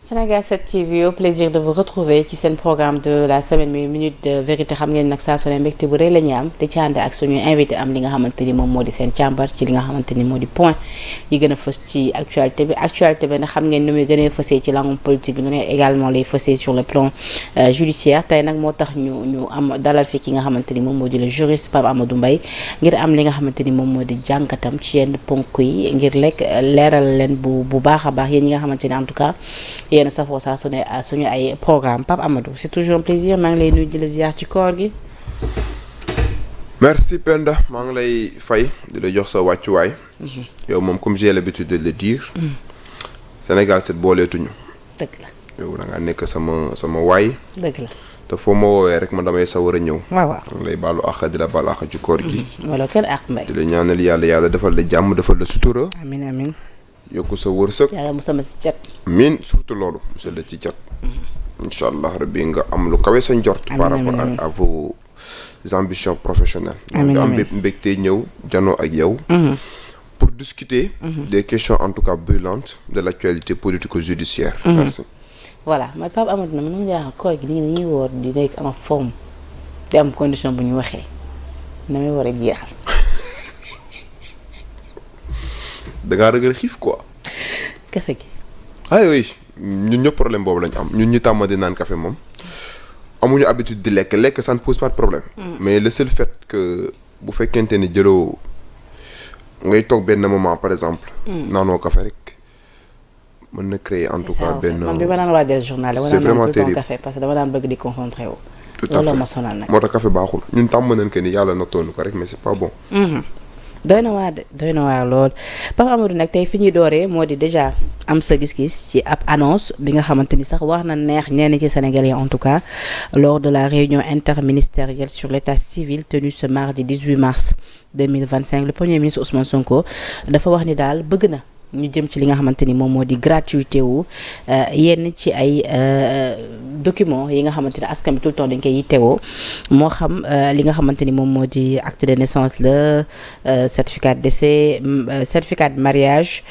Sénégal 7 TV, au plaisir de vous retrouver ci seen programme de la semaine mi minute de vérité. Xam ngeen nag saa su ne mbégte bu rëy la ñu am di ci ànd ak suñu invité am li nga xamante ni moom moo di seen càmbar ci li nga xamante ni moo di point yi gën a fës ci actualité bi nag xam ngeen ni muy gën a fësee ci langum politique bi nu ne également lay fësee sur le plan judiciaire. Tey nag moo tax ñu am dalal fi ki nga xamante ni moom moo di le juriste Pape Amadou Mbaye ngir am li nga xamante ni moom moo di jàngatam ci yenn ponk yi ngir lekk leeral leen bu baax a baax yéen ñi nga xamante ni en tout cas yéen safoo saa su ne suñu ay programme Pape Amadou c'est toujours un plaisir maa ngi lay nuyu di la ziar ci koor gi. Merci Penda maa ngi lay fay di la jox sa wàccuwaay. yow moom comme j'ai l'habitude de le dire. Sénégal set booleetuñu. dëgg la yow da nga nekk sama waay. dëgg la te foo ma woowee rek man damay sawar a ñëw. waaw maa ngi lay baalu àq di la baalu àq ci koor gi. wala kenn àq mbay. di la ñaanal yàlla defal la jàmm defal la sutura. amiin yokku sa wërsëg. yàlla mu sama si cat. miin surtout loolu monsieur la ci cat. incha allah rabbi nga am lu kawe sa njort. par rapport à vos ambitions professionnelles. amiin am mbégte ñëw janoo ak yow. pour discuter. des questions en tout cas brûlantes de l'actualité politico-judiciaire. Merci. voilà mooy Pape Amadou na mu nu jaaxal koor gi dañuy woor di nekk en forme di am condition bu ñu waxee na muy war a jeexal. da ngaa ragal xiif quoi. café gi. oui ñun ñëpp problème boobu lañ am ñun ñu tàmm di naan café moom amuñu habitude di lekk ça ne pose pas de problème. mais le seul fait que bu fekkente ni jëloo ngay toog benn moment par exemple. naanoo café rek mën na créer en tout cas benn. man bi ma daan waajal journal c'est vraiment terrible café parce que dama daan bëgg di concentré wu. tout à fait loolu ma sonal nag. moo tax café baaxul ñun tàmm nañ que ni yàlla nattoonu ko rek mais c'est pas bon. doy na waar lool Pape Amadou nag tey fi ñuy dooree moo di déjà am sa gis-gis ci ab annonce bi nga xamante ni sax wax na neex ñenn ci Sénégalais en tout cas lors de la réunion interministérielle sur l'état civil tenue ce mardi 18 mars 2025 le premier ministre Ousmane Sonko dafa wax ni daal bëgg na ñu jëm ci li nga xamante ni moom moo di gratuité wu yenn ci ay documents yi nga xamante ni askan bi tout le temps dañ koy yittewoo moo xam li nga xamante ni moom moo di acte de naissance la certificat de décès certificat de mariage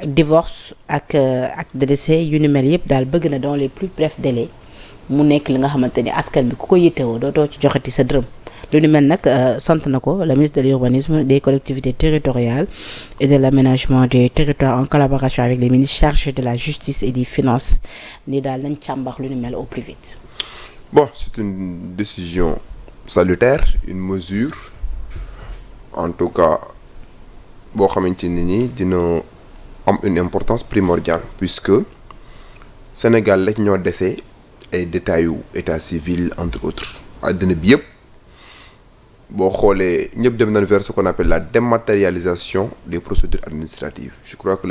divorce ak acte de décès yu ni mel yëpp daal bëgg na dans les plus brefs délais mu nekk li nga xamante ni askan bi ku ko yittewoo dootoo ci joxati sa dërëm. lu ni mel nag sant na ko le ministre de l'urbanisme des collectivités territoriales et de l'aménagement des territoires en collaboration avec les ministres chargés de la justice et des finances ni daal nañ càmbax lu ni mel au plus vite. Bon, c'est une décision salutaire, une mesure en tout cas boo xamante ni nii dina am une importance primordiale puisque Sénégal lañ ñoo dese ay détails yu état civil entre autres àddina bi yëpp. boo xoolee ñëpp dem nañ vers ce qu'on appelle la dématérialisation des procédures administratives je crois que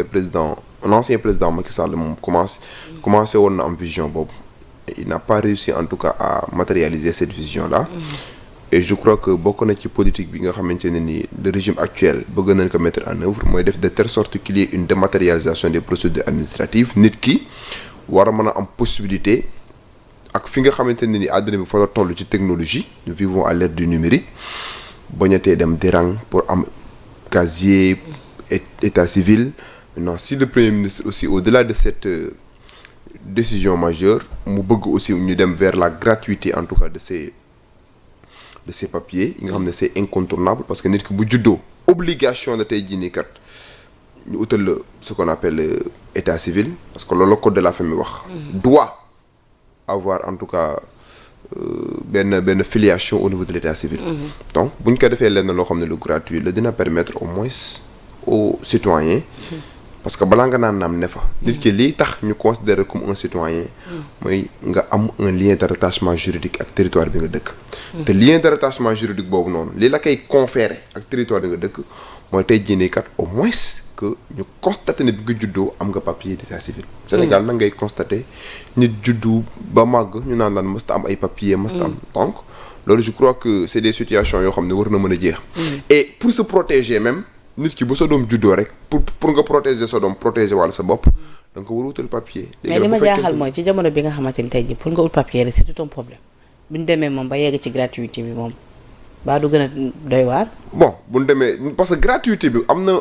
l'ancien président Macky Sall moom commencé woon na am vision boobu et il n'a pas réussi en tout cas à matérialiser cette vision là et je crois que bokk na ci politique bi nga xamante ne ni le régime actuel bëgg nañ ko mettre en œuvre mooy def de telle sorte qu'il y ait une dématérialisation des procédures administratives nit ki war a mën a am possibilité ak fi nga xamante ne ni àdduna bi fa la toll ci technologie nous vivons à l'ère du numérique bañatee dem di rang pour am casier état civil maintenant si le premier ministre aussi au-delà de cette décision majeure mu bëgg aussi ñu dem vers la gratuité en tout cas de ces papiers yi nga xam ne c'est incontournable parce que nit ki bu juddoo obligation la tey jii nii kat ñu utal la ce qu'on appelle état civil parce que loolu la code de la famille wax doit avoir en tout cas benn filiation au niveau de l'état civil. Donc bu ñu ko defee lenn loo xam ne lu gratuit la dina permettre au moins aux citoyens. parce que balaa nga naan naam ne fa. nit ki lii tax ñu considérer comme un citoyen. mooy nga am un lien de rattachement juridique ak territoire bi nga dëkk. te lien de rattachement juridique boobu noonu li la koy conférer ak territoire bi nga dëkk mooy tey jii nii kat au moins que ñu constater ne bi nga juddoo am nga papier d'état civil. Sénégal nag ngay constater nit juddu ba màgg ñu naan lan mësta am ay papier mësta am donc loolu je crois que c'est des situations yoo xam ne war na mën a jeex. et pour se protéger même. nit ki bu sa doom juddoo rek pour nga protéger sa doom protéger wàll sa bopp da nga ko war a wutal papier. mais li ma jaaxal mooy ci jamono bi nga xamante ni tey jii pour nga ut papier rek c'est tout un problème bu ñu demee moom ba yegg ci gratuité bi moom baa du gën a doy waar. bon bu ñu demee parce que gratuité bi am na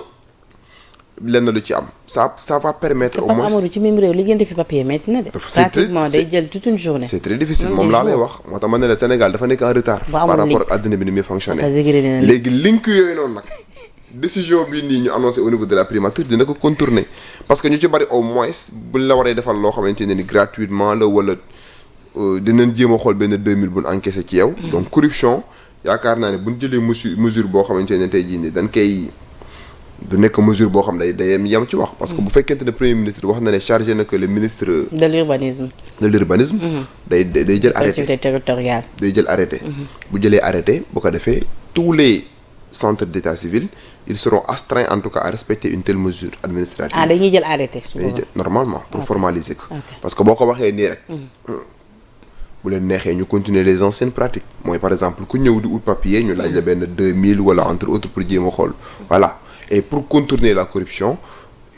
lenn lu ci am ça va permettre au moins Amadou ci même réew liggéeyante fi papier métti na de. pratiquement day jël toute une journée. c'est très difficile moom laa lay wax moo tax ma ne la Sénégal dafa nekk en retard. par rapport ak àddina bi ni muy fonctionner. léegi link yooyu noonu nag. décision bi nii ñu annoncé au niveau de la primature dina ko contourner parce que ñu ci bari au moins buñ la waree defal loo xamante ne ni gratuitement la wala dinañ jéem a xool benn 2000 buñ encaissé ci yow. donc corruption yaakaar naa ne buñ jëlee mesure boo xamante ne tey jii nii dañ koy du nekk mesure boo xam ne day yem ci wax. parce que bu fekkente ne premier ministre wax na ne chargé na que le ministre. de l'urbanisme. day jël arrêté collectivité territoriale. day jël arrêté. bu jëlee arrêté bu ko defee tous les centres d'état civil ils seront astreints en tout cas à respecter une telle mesure administrative. dañuy jël arrêté. dañuy jël normalement pour formaliser ko. parce que boo ko waxee nii rek. bu leen neexee ñu continuer les anciennes pratiques mooy par exemple ku ñëw di ut papier ñu laaj la benn 2000 wala entre autres pour jéem a xool voilà et pour contourner la corruption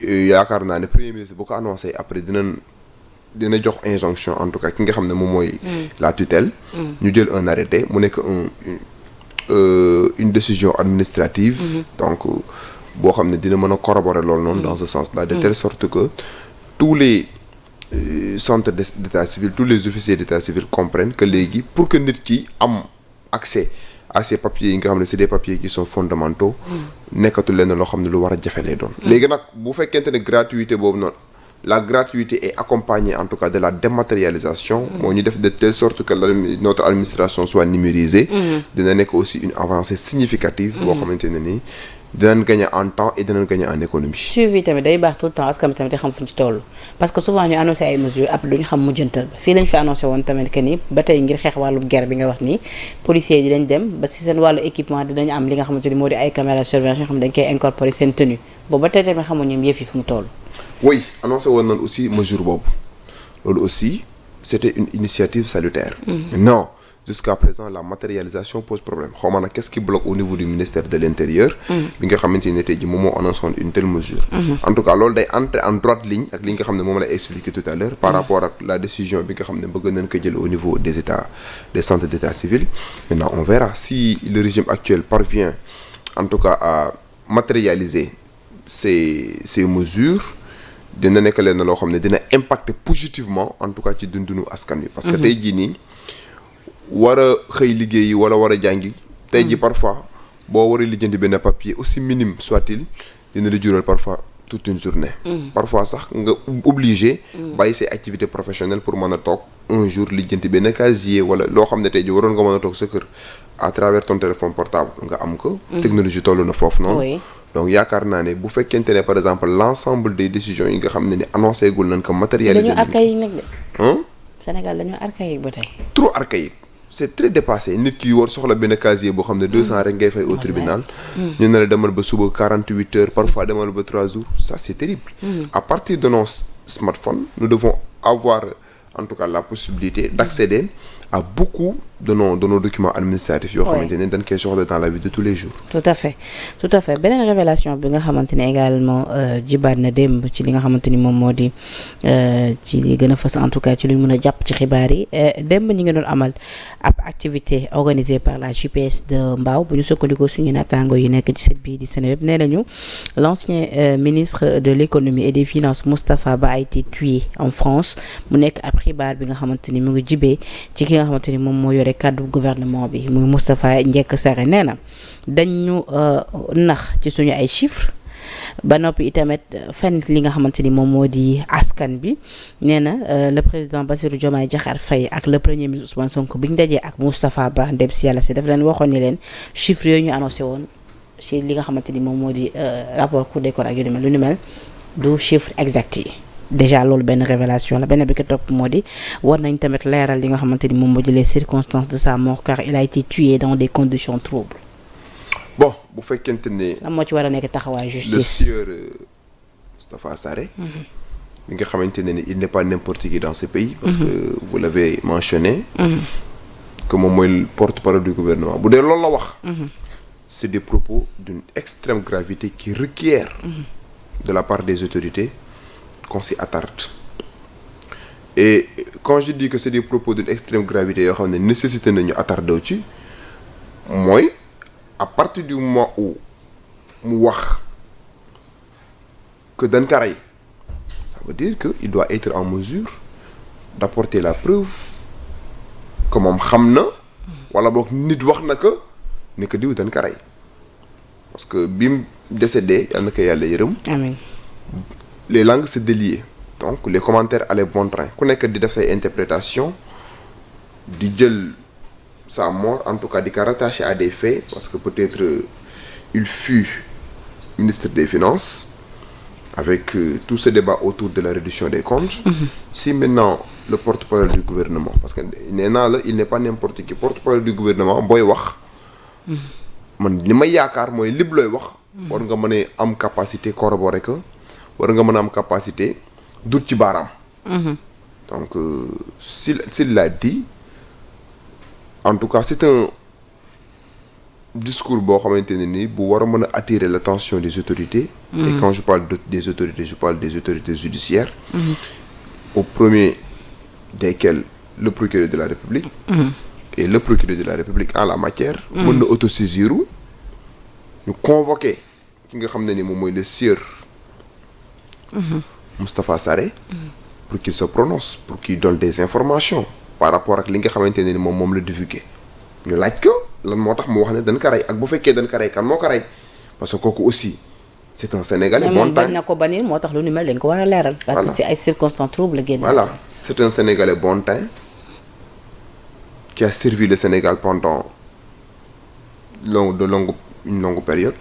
yaakaar naa ne premier ministre bu ko annoncé après dina jox injonction en tout cas ki nga xam ne moom mooy la tutelle ñu jël un arrêté mu nekk une décision administrative donc boo xam ne dina mën a corroborer loolu noonu dans ce sens là de telle sorte que tous les centres d'état civil tous les officiers d'état civil comprennent que léegi pour que nit ki am accès à ces papiers yi nga xam ne c'est des papiers qui sont fondamentaux nekkatul leen loo xam ne lu war a jafe lay doon léegi nag bu fekkente ne gratuité boobu noonu la gratuité est accompagnée en tout cas de la dématérialisation moo ñu def de telle sorte que notre administration soit numérisée dina nekk aussi une avancée significative boo xamante ne nii dinañ gagner en temps et dinañ gagner en économie. suivi tamit day baax tout le temps askan tamit xam fu ñu ci toll parce que souvent ñu annoncé ay mesures après duñu xam mujjantal ba fii lañ fi annoncé woon tamit que ni ba tey ngir xeex wàllu guerre bi nga wax nii policiers yi dinañ dem ba si seen wàllu équipement dinañ am li nga xamante ni moo di ay caméras de surveillance yoo xam ne dañ koy incorporer seen tenue boobu ba tey tamit xamuñu yëf yi fu mu toll. oui annoncé woon nañ aussi mesure boobu loolu aussi c'était une initiative salutaire. Non. Jusqu'à présent la matérialisation pose problème xaw ma nag qu'est-ce qui bloque au niveau du ministère de l'intérieur bi nga xamante ne tey ji moom moo annoncé une telle mesure en tout cas loolu day entrer en droite ligne ak li nga xam ne moom la expliqué tout à l'heure par rapport ak la décision bi nga xam ne bëgg nañ ko jël au niveau des centres d'état civil maintenant on verra si le régime actuel parvient en tout cas à matérialiser ces mesures dina nekk leen loo xam ne dina impacter positivement en tout cas ci dundunu askan wi parce que tey jii nii war a xëy liggéey yi wala war a jàngi tey ji parfois boo war a lijjanti benn papier aussi minime soit-il dina la jural parfois toute une journée parfois sax nga obligé bàyyi say activité professionnelle pour mën a toog un jour lijjanti benn casier wala loo xam ne tey ji waroon nga mën a toog sa kër à travers ton téléphone portable nga am ko technologie toll na foofu noonu donc yaakaar naa ne bu fekkente ne par exemple l'ensemble des décisions yi nga xam ne ni annoncé gul nañ ko matérialiser dañu archaïque nag de Sénégal dañoo archaïque ba tey trop archaïque c'est très dépassé nit ki war soxla benn casier boo xam ne 200 rek ngay fay au tribunal ñu ne la demal ba suba 48 heures parfois demal ba 3 jours ça c'est terrible à partir de nos smartphones nous devons avoir en tout cas la possibilité d'accéder à beaucoup de nos documents administratifs yoo xamante ne dañ koy soxla dans la vie de tous les jours tout à fait beneen révélation bi nga xamante ne également jibaat na démb ci li nga xamante ni moom moo di ci li gën a fës en tout cas ci lu ñu mën a jàpp ci xibaar yi démb ñi ngi doon amal ab activité organisée par la JPS de Mbao bu ñu sukkandikoo suñu naataango yi nekk ci site bii di Seneweb nee nañu l'ancien ministre de l'économie et des finances Moustapha Ba a été tué en France mu nekk ab xibaar bi nga xamante ni mu ngi jibee ci ki nga xamante ni moom moo yore kàddu gouvernement bi muy Moustapha Njekk Sare nee na dañu nax ci suñu ay chiffres ba noppi itamit fenn li nga xamante ni moom moo di askan bi nee na le président Bassirou Diomaye Diakhar Faye ak le premier ministre Ousmane Sonko bi ñu dajee ak Moustapha Ba ndem si yàlla si daf leen waxoon ni leen chiffres yooyu ñu annoncé woon ci li nga xamante ni moom moo di rapport Cour des comptes ak yu ni mel lu ni mel du chiffre exact yi déjà loolu benn révélation la benn bi ko topp moo di war nañ tamit leeral li nga xamante ni moom moo di les circonstances de sa mort car il a été tué dans des conditions troubles. bon bu fekkente ne. lan moo ci war a nekk taxawaay justice. le sieur Moustapha Sarré. mi nga xamante ne il n'est pas n'importe qui dans ce pays. parce que vous l'avez mentionné. que moom mooy le porte-parole du gouvernement bu dee loolu la wax. c'est des propos d'une extrême gravité qui requièrent. de la part des autorités. qu'on s'y attarde et quand je dis que c'est des propos d'une extrême gravité yoo xam ne nécessité nañu attardé wu ci mooy à partir du moment où mu wax que dañ ko rey ça veut dire que il doit être en mesure d'apporter la preuve que moom xam na wala boog nit wax na que ne que diw dañ ko rey parce que bi mu décédé yàlla na ko yàlla yërëm. amiin. Les langues se déliaient donc les commentaires allaient bon train ku nekk di def say interprétation di jël sa mort en tout cas di ko rattacher à des faits parce que peut-être il fut ministre des Finances avec tout ce débat autour de la réduction des comptes. Si maintenant le porte-parole du gouvernement parce que nee naa la il n'est pas n'importe qui porte-parole du gouvernement booy wax man li may yaakaar mooy lépp looy wax war nga mën a am capacité corroborer que war nga mën a am capacité dut ci baaraam. donc s'il l'a dit en tout cas c'est un discours boo xamante ne ni bu war a mën a attirer l'attention des autorités. Et quand je parle des autorités je parle des autorités judiciaires. Au premier desquels le procureur de la République. Et le procureur de la République en la matière. mën na autosaisir ñu convoquer ki nga xam ne ni moom mooy le sieur. Moustapha Sarré. pour qu'il se prononce pour qu'il donne des informations par rapport ak li nga xamante ne ni moom la divulgué ñu laaj ko lan moo tax mu wax ne dañ ko rey ak bu fekkee dañ ko rey kan moo ko rey parce que kooku aussi c'est un Sénégalais bon temps bañ na ko banir moo tax lu ni mel dañ ko war a leeral. parce que si ay circonstances troubles la génn. voilà c'est un Sénégalais bon temps qui a servi le Sénégal pendant une longue période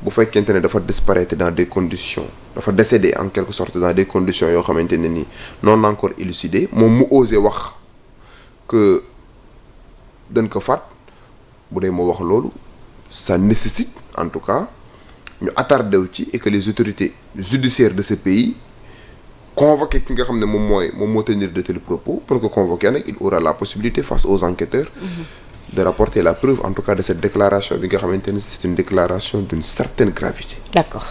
bu fekkente ne dafa disparaître dans des conditions dafa décédé en quelque sorte dans des conditions yoo xamante ne ni non encore élucidées moom mu osé wax que dañ ko faat bu dee moo wax loolu ça nécessite en tout cas ñu attardé wu ci et que les autorités judiciaires de ce pays convoqué ki nga xam ne moom moo tenir de tels propos pour que convoqué nag il aura la possibilité face aux enquêteurs de rapporter la preuve en tout cas de cette déclaration bi nga xamante ne c'est une déclaration d'une certaine gravité. d'accord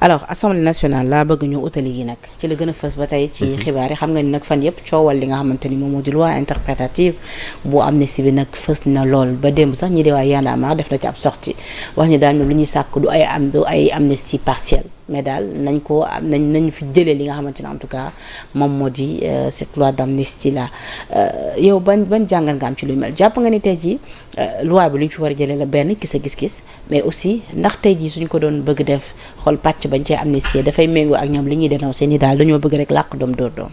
alors Assemblée nationale laa bëgg ñu utali yi nag ci la gën a fës ba tey ci xibaar yi xam nga ni nag fan yëpp coowal li nga xamante ni moom moo di loi interprétative bu amnistie bi nag fës na lool ba démb sax ñi di waa Y'en a marre def na ci ab sortie wax ni daal ñoom lu ñuy sàkk du ay amnistie partielle mais daal nañ fi jëlee li nga xamante ne en tout cas moom moo di cette loi d'amnistie là yow ban jàngat nga am ci luy mel jàpp nga ni tey jii loi bi lu ñu fi war a jëlee la benn ki sa gis-gis mais aussi ndax tey jii suñ ko doon bëgg def xool pàcc bañ cee amnistie dafay méngoo ak ñoom li ñuy dénoncer ni daal dañoo bëgg rek làq doom dóor doom.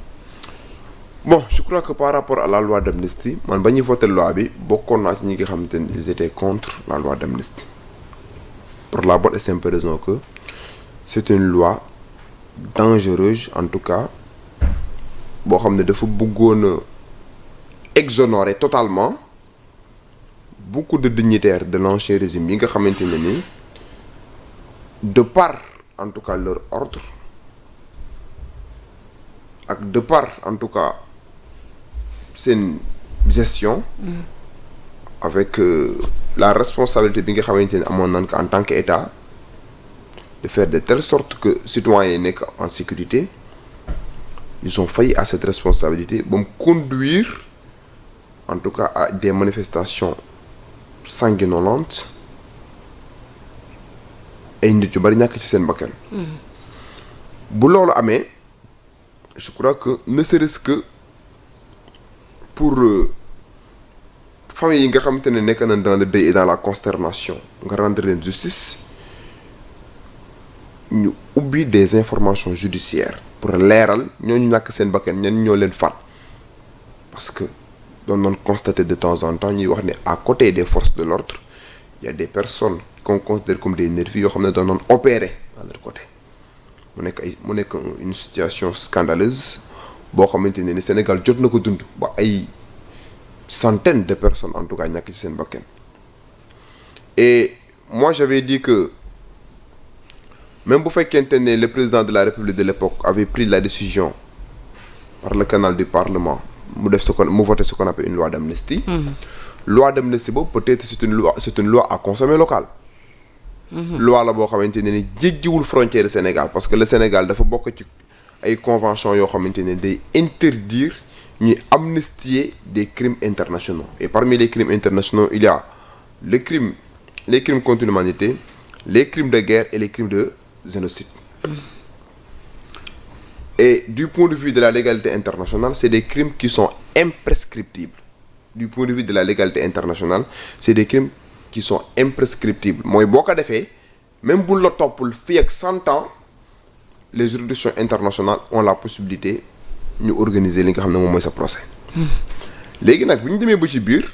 bon je crois que par rapport à la loi d'amnistie man ba ñuy voté loi bi bokkoon naa ci ñi nga xamante ne ils étaient contre la loi d'amnistie pour la bonne et simple raison que c'est une loi dangereuse en tout cas boo xam ne dafa bëggoon a exonérer totalement beaucoup de dignitaires de l'ancien régime yi nga xamante ne ni de par en tout cas leur ordre ak de par en tout cas seen gestion avec la responsabilité bi nga xamante ne amoon nañ ko en tant qu'État de faire de telle sorte que citoyens yi nekk en sécurité ils ont failli à cette responsabilité ba mu conduire en tout cas à des manifestations sanguinolentes ay nit yu bari ñàkk ci seen bakkan bu loolu amee je crois que ne serait-ce que pour famille yi nga xamante ne nekk nañ dans le deuil et dans la consternation nga rendre leen justice ñu ubbi des informations judiciaires pour leeral ñooñu ñàkk seen bakkan ñen ñoo leen faat parce que doon noon constater de temps en temps ñuy wax ne à côté des forces de l'ordre il y a des personnes qu'on considère comme des nervis yoo xam ne doon noon opérer à leur côté mu nekk une situation scandaleuse boo xamante ne ni Sénégal jot na ko dund ba ay centaines de personnes en tout cas ñàkk ci seen bakkan et moi j'avais dit que même bu fekkente ne le président de la République de l'époque avait pris la décision par le canal du Parlement mu voter ce qu'on appelle une loi d'amnistie. Loi d'amnistie boobu peut-être c'est une loi à consommer local. loi la boo xamante ne ni jéggiwul frontière Sénégal parce que le Sénégal dafa bokk ci ay conventions yoo xamante ne day interdire ñuy amnistier des crimes internationaux et parmi les crimes internationaux il y a les crimes contre l'humanité les crimes de guerre et les crimes de génocide du point de vue de la légalité internationale c'est des crimes qui sont imprescriptibles du point de vue de la légalité internationale c'est des crimes qui sont imprescriptibles mooy boo ko defee même bu la toppul fii ak 100 ans les juridictions internationales ont la possibilité ñu organiser li nga xam ne moom mooy sa procès. léegi nag bi ñu demee ba ci biir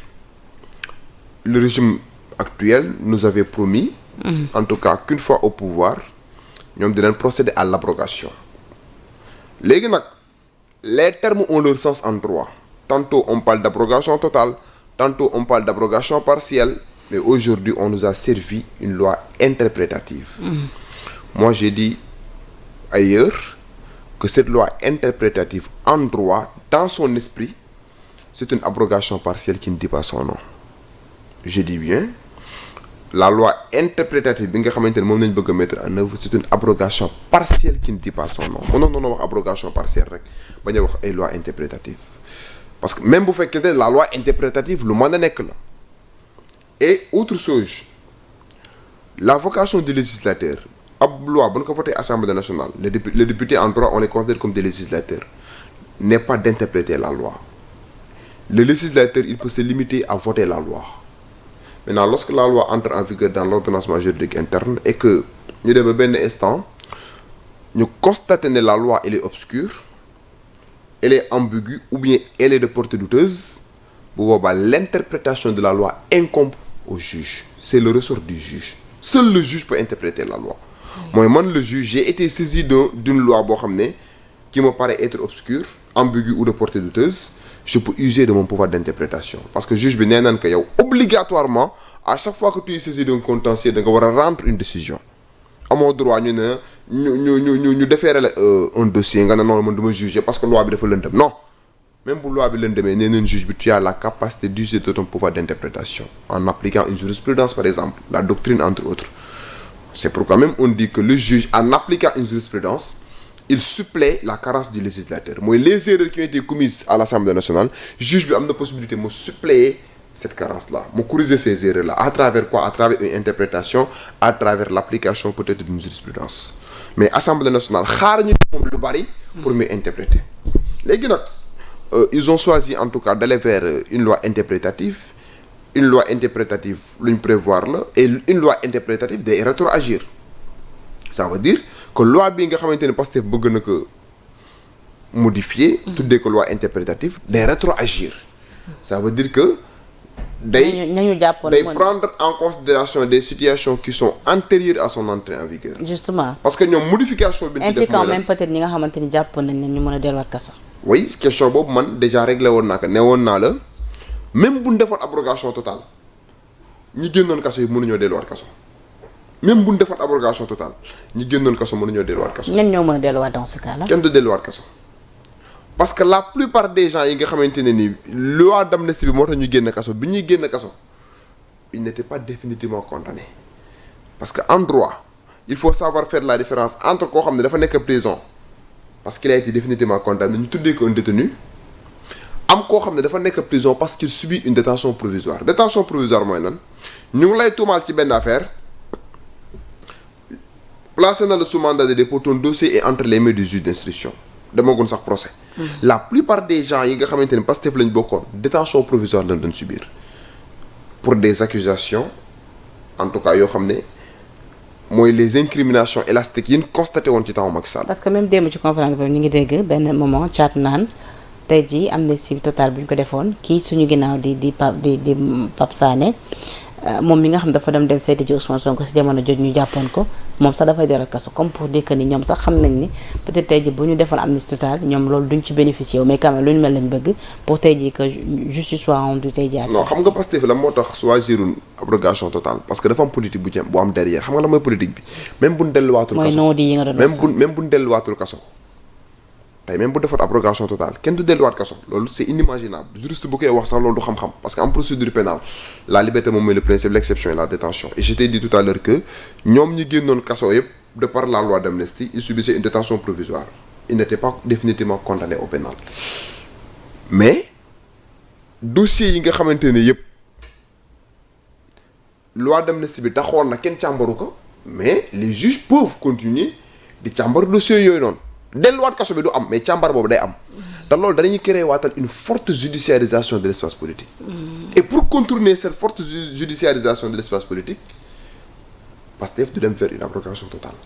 le régime actuel nous avait promis. en tout cas qu'une fois au pouvoir ñoom dinañ procéder à l'abrogation. léegi nag les termes ont leur sens en droit tantôt on parle d'abrogation totale tantôt on parle d'abrogation partielle mais aujourd'hui on nous a servi une loi interprétative. Moi j'ai dit ailleurs que cette loi interprétative en droit dans son esprit c'est une abrogation partielle qui ne dit pas son nom. Je dis bien la loi interprétative bi nga xamante ne moom nañ bëgg a mettre en œuvre c'est une abrogation partielle qui ne dit pas son nom mënoon noonu wax abrogation partielle rek bañ a wax ay loi interprétative parce que même bu fekkente la loi interprétative lu mën a nekk la et autre chose la vocation du législateur ab loi bu ñu ko voté Assemblée nationale les députés en droit on les considère comme des législateurs n'est pas d'interpréter la loi le législateur il peut se limiter à voter la loi. Maintenant lorsque la loi entre en vigueur dans l'ordonnancement juridique interne et que ñu dem ba benn instant ñu constater ne la loi elle est obscure elle est ambiguë ou bien elle est de portée douteuse bu boobaa l'interprétation de la loi incombe au juge c'est le ressort du juge seul le juge peut interpréter la loi. mooy man le juge j'ai été saisi d'une loi boo xam ne qui me paraît être obscure ambiguë ou de portée douteuse je peux user de mon pouvoir d'interprétation parce que juge bi nee naan que yow obligatoirement à chaque fois que tu es saisi d'un contentieux da nga war a rendre une décision amoo droit ñu ne ñu déférer la un dossier nga ne non man dama juger parce que loi bi dafa lëndëm non même bu loi bi lëndëmee nee nañ juge bi tu as la capacité d'user de ton pouvoir d'interprétation en appliquant une jurisprudence par exemple la doctrine entre autres c'est pourquoi même on dit que le juge en appliquant une jurisprudence il supplée la carence du législateur mooy les erreurs qui ont été commises à l'Assemblée nationale juge bi am na possibilité mu suppléer cette carence là mu corriger ces erreurs là à travers quoi à travers une interprétation à travers l'application peut-être d'une jurisprudence mais Assemblée nationale xaar ñu moom lu bari pour mieux interpréter léegi nag ils ont choisi en tout cas d'aller vers une loi interprétative lu ñu prévoir la et une loi interprétative day rétroagir ça veut dire que loi bi nga xamante ne Pastef bëgg na ko modifier tuddee ko loi interprétative day rétroagir ça veut dire que day prendre en considération des situations qui sont antérieures à son entrée en vigueur. Justement parce que ñoom modification bi ñu ci def impliquant même peut-être ñi nga xamante ni jàppoon nañ leen ñu mën a delluwaat kaso. oui question boobu man déjà réglé woon naa ko ne woon naa la même bu ñu defoon abrogation totale ñi génnoon kaso yi mënuñoo delluwaat kaso. même bu ñu defoon abrogation totale ñi génnoon kaso mënuñoo delluwaat kaso. ñenn ñoo mën a delluwaat dans ce cas là. kenn du delluwaat kaso parce que la plupart des gens yi nga xamante ne ni loi d'amnistie bi moo tax ñu génn kaso bi ñuy génn kaso ils n'étaient pas définitivement condamnés parce que en droit il faut savoir faire la différence entre koo xam ne dafa nekk prison parce qu'il a été définitivement condamné ñu tuddee ko un détenu am koo xam ne dafa nekk prison parce qu'il subit une détention provisoire mooy lan ñu ngi lay tuumaal ci benn affaire. placé na la sous mandat de dépôt ton dossier est entre les mains du juge d'instruction demagoon sax procès. La plupart des gens yi nga xamante ne Pastef lañ bokkoon détention provisoire lañ doon subir pour des accusations en tout cas yoo xam ne mooy les incriminations élastiques yi ñu constaté woon ci temps Macky Sall. parce que même démb ci conférence boobu ñu ngi dégg benn moment caat naan tey jii amnistie totale bu ñu ko defoon kii suñu ginnaaw di Pape Sané moom mi nga xam dafa dem seeti ji Ousmane Sonko si jamono jooju ñu jàppoon ko moom sax dafay dellu kaso comme pour dire que ni ñoom sax xam nañ ni peut-être tey ji bu ñu defoon amnistie totale ñoom loolu duñ ci bénéficier wu mais quand même lu ñu mel lañ bëgg pour tey ji que justice soit rendue tey ji. non xam nga Pastef la moo tax choisir une abrogation totale parce que dafa am politique bu jëm bu am derrière xam nga la mooy politique bi même buñ delluwaatul kaso mooy non di yi nga doon même buñ delluwaatul kaso tey même bu defoon abrogation totale kenn du delluwaat kaso loolu c'est inimaginable juriste bu koy wax sax loolu du xam-xam parce que en procédure pénale la liberté moom mooy le principe l'exception et la détention et je t'ai dit tout à l'heure que ñoom ñi génnoon kaso yëpp de par la loi d'amnistie ils subissaient une détention provisoire ils n'étaient pas définitivement condamnés au pénal mais dossiers yi nga xamante ne yëpp loi d'amnistie bi taxoon na kenn càmbaru ko mais les juges peuvent continuer di càmbar dossiers yooyu noonu delluwaat kaso bi du am mais càmbar boobu day am te loolu danañuy créer waatal une forte judiciarisation de l'espace politique et pour contourner cette forte judiciarisation de l'espace politique Pastef du dem vers une abrogation totale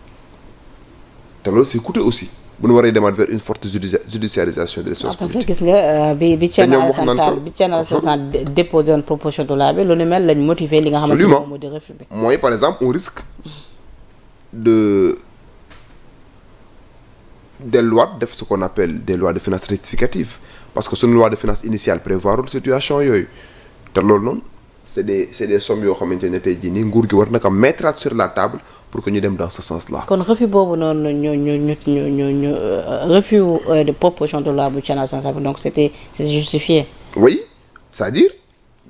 te loolu c'est coûteux aussi bu ñu waree demaat vers une forte judiciarisation de l'espace politique. parce que gis nga bi Thierno Alassane Sall déposé woon proposition de loi bi lu ni mel lañ motiver li nga xamante ne moom moo di refus bi. mooy par exemple on risque de delluwaat def ce qu'on appelle des lois de finances rectificatives parce que suñu loi de finances initiale prévoirul situation yooyu te loolu noonu c'est des sommes yoo xamante ne tey jii nii nguur gi war na ko mettre sur la table pour que ñu dem dans ce sens-là. kon refus boobu noonu ñu refus de proposition de loi bu Thierno Alassane Sall donc c'était justifié. oui c'est-à-dire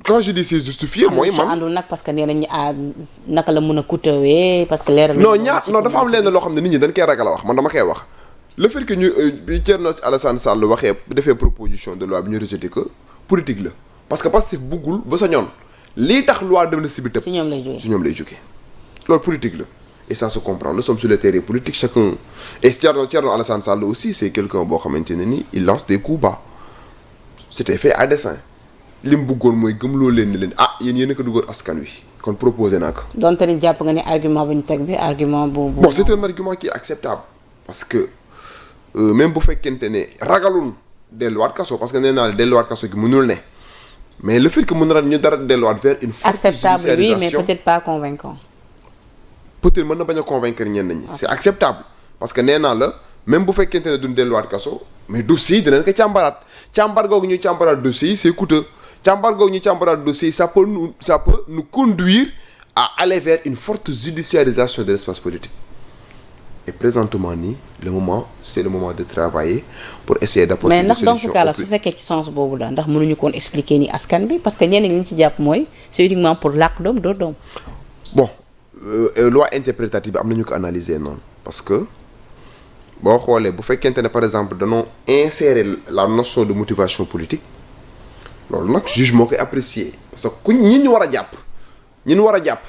quand je dis c'est justifié. mooy man àndul nag parce que nee nañu naka la mën a coûter parce que leeral. non dafa am lenn loo xam ne nit ñi dañ koy ragal a wax man dama koy wax. le fait que ñu bi Thierno Alassane Sall waxee defee proposition de loi bi ñu rejeté que politique la parce que Pastef buggul ba sa ñoon lii tax loi d'amnistie bi tëb ci ñoom lay jógee loolu politique la et ça se comprend nous sommes sur le terrain politique chacun et Thierno Alassane Sall aussi c'est quelqu'un boo xamante ne ni il lance des coups bas c'était fait à dessein li mu bëggoon mooy gëmloo leen ni leen yéen a ko duggoon askan wi kon proposé naa ko. donte ni jàpp nga ni argument bu ñu teg bi argument bu. bon c'est un argument qui est acceptable parce que même bu fekkente ne ragalul delluwaat kaso parce que nee naa delluwaat kaso gi mënul ne mais le fait que ñu dara delluwaat vers une forte acceptable oui mais peut-être pas convaincant. peut-être mën na bañ a convaincre ñenn ñi. c'est acceptable parce que nee naa la même bu fekkente ne duñ delluwaat kaso mais dossier yi dinañ ko càmbaraat càmbar googu ñu càmbaraat dossier yi c'est coûteux càmbar googu ñu càmbaraat dossier yi ça peut nous conduire à aller vers une forte judiciarisation de l'espace politique. Et présentement nii c'est le moment de travailler pour essayer d'apporter mais des ndax solutions. dans ce cas là su fekkee ci sens boobu la ndax mënuñu koon expliquer ni askan bi parce que ñenn ñi ñu ci jàpp mooy c'est uniquement pour làkk doom dóor doom. bon loi interprétative bi am nañu ko analyser noonu parce que boo xoolee bu fekkente ne par exemple dañoo insérer la notion de motivation politique loolu nag juge moo koy apprécier parce que ñi ñu war a jàpp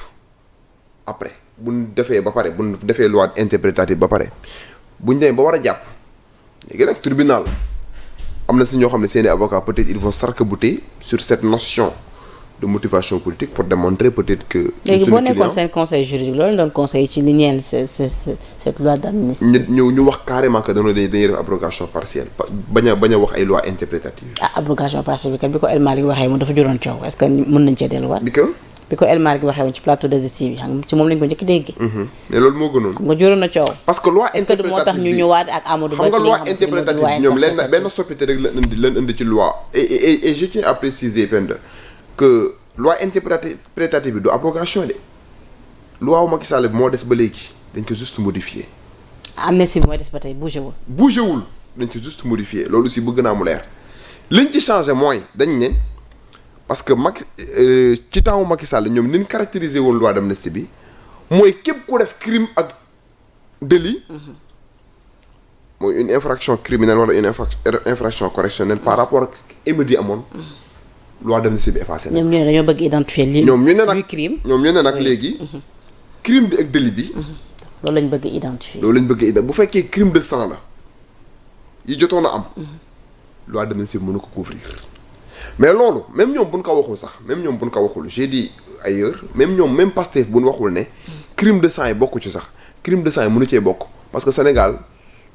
après. bu ñu defee ba pare bu ñu defee loi interprétative ba pare bu ñu demee ba war a jàpp léegi nag tribunal am na si ñoo xam ne seeni avocats peut-être ils vont s'arc-bouter sur cette notion de motivation politique pour démontrer peut-être que. léegi boo nekkoon seen conseil juridique loolu doon conseil ci li ñeel cette loi d'amnistie. ñu wax carrément que dañuy def abrogation partielle bañ a wax ay loi interprétative. abrogation partielle bi kat bi ko El Malick waxee moom dafa juróon coow est-ce que mën nañ cee delluwaat. bi ko El Malick waxee woon ci plateau de GCV xam ci moom lañ ko njëkk déggee. mais loolu moo gënoon. xam nga juróon na coow. parce que loi interprétative moo tax ñu ñëwaat ak Amadou Ba. xam nga loi interprétative bi ñoom benn soppite rek leen indi ci loi et je tiens à préciser Penda que loi interprétative bi du abrogation de loi wu Macky Sall bi moo des ba léegi dañ ko juste modifier. amnistie bi mooy des ba tey bougé wul. dañ ko juste modifier loolu si bëgg naa mu leer liñ ci changé mooy dañ ne. parce que ci temps Macky Sall ñoom ni ñu caractérisé woon loi d'amnistie bi mooy képp ku def crime ak délit mooy une infraction criminelle wala une infraction correctionnelle par rapport ak émeutes yi amoon loi d'amnistie bi effacé na. ñoom ñu ne dañoo bëgg identifier li crime ñoom ñu ne nag léegi crime bi ak délit bi loolu lañ bëgg identifier bu fekkee crime de sang la yi jotoon a am loi d'amnistie bi mënu ko couvrir mais loolu même ñoom buñ ko waxul j'ai dit ailleurs même Pastef buñ waxul ne crime de sang yi bokku ci sax crime de sang yi mënu cee bokk parce que Sénégal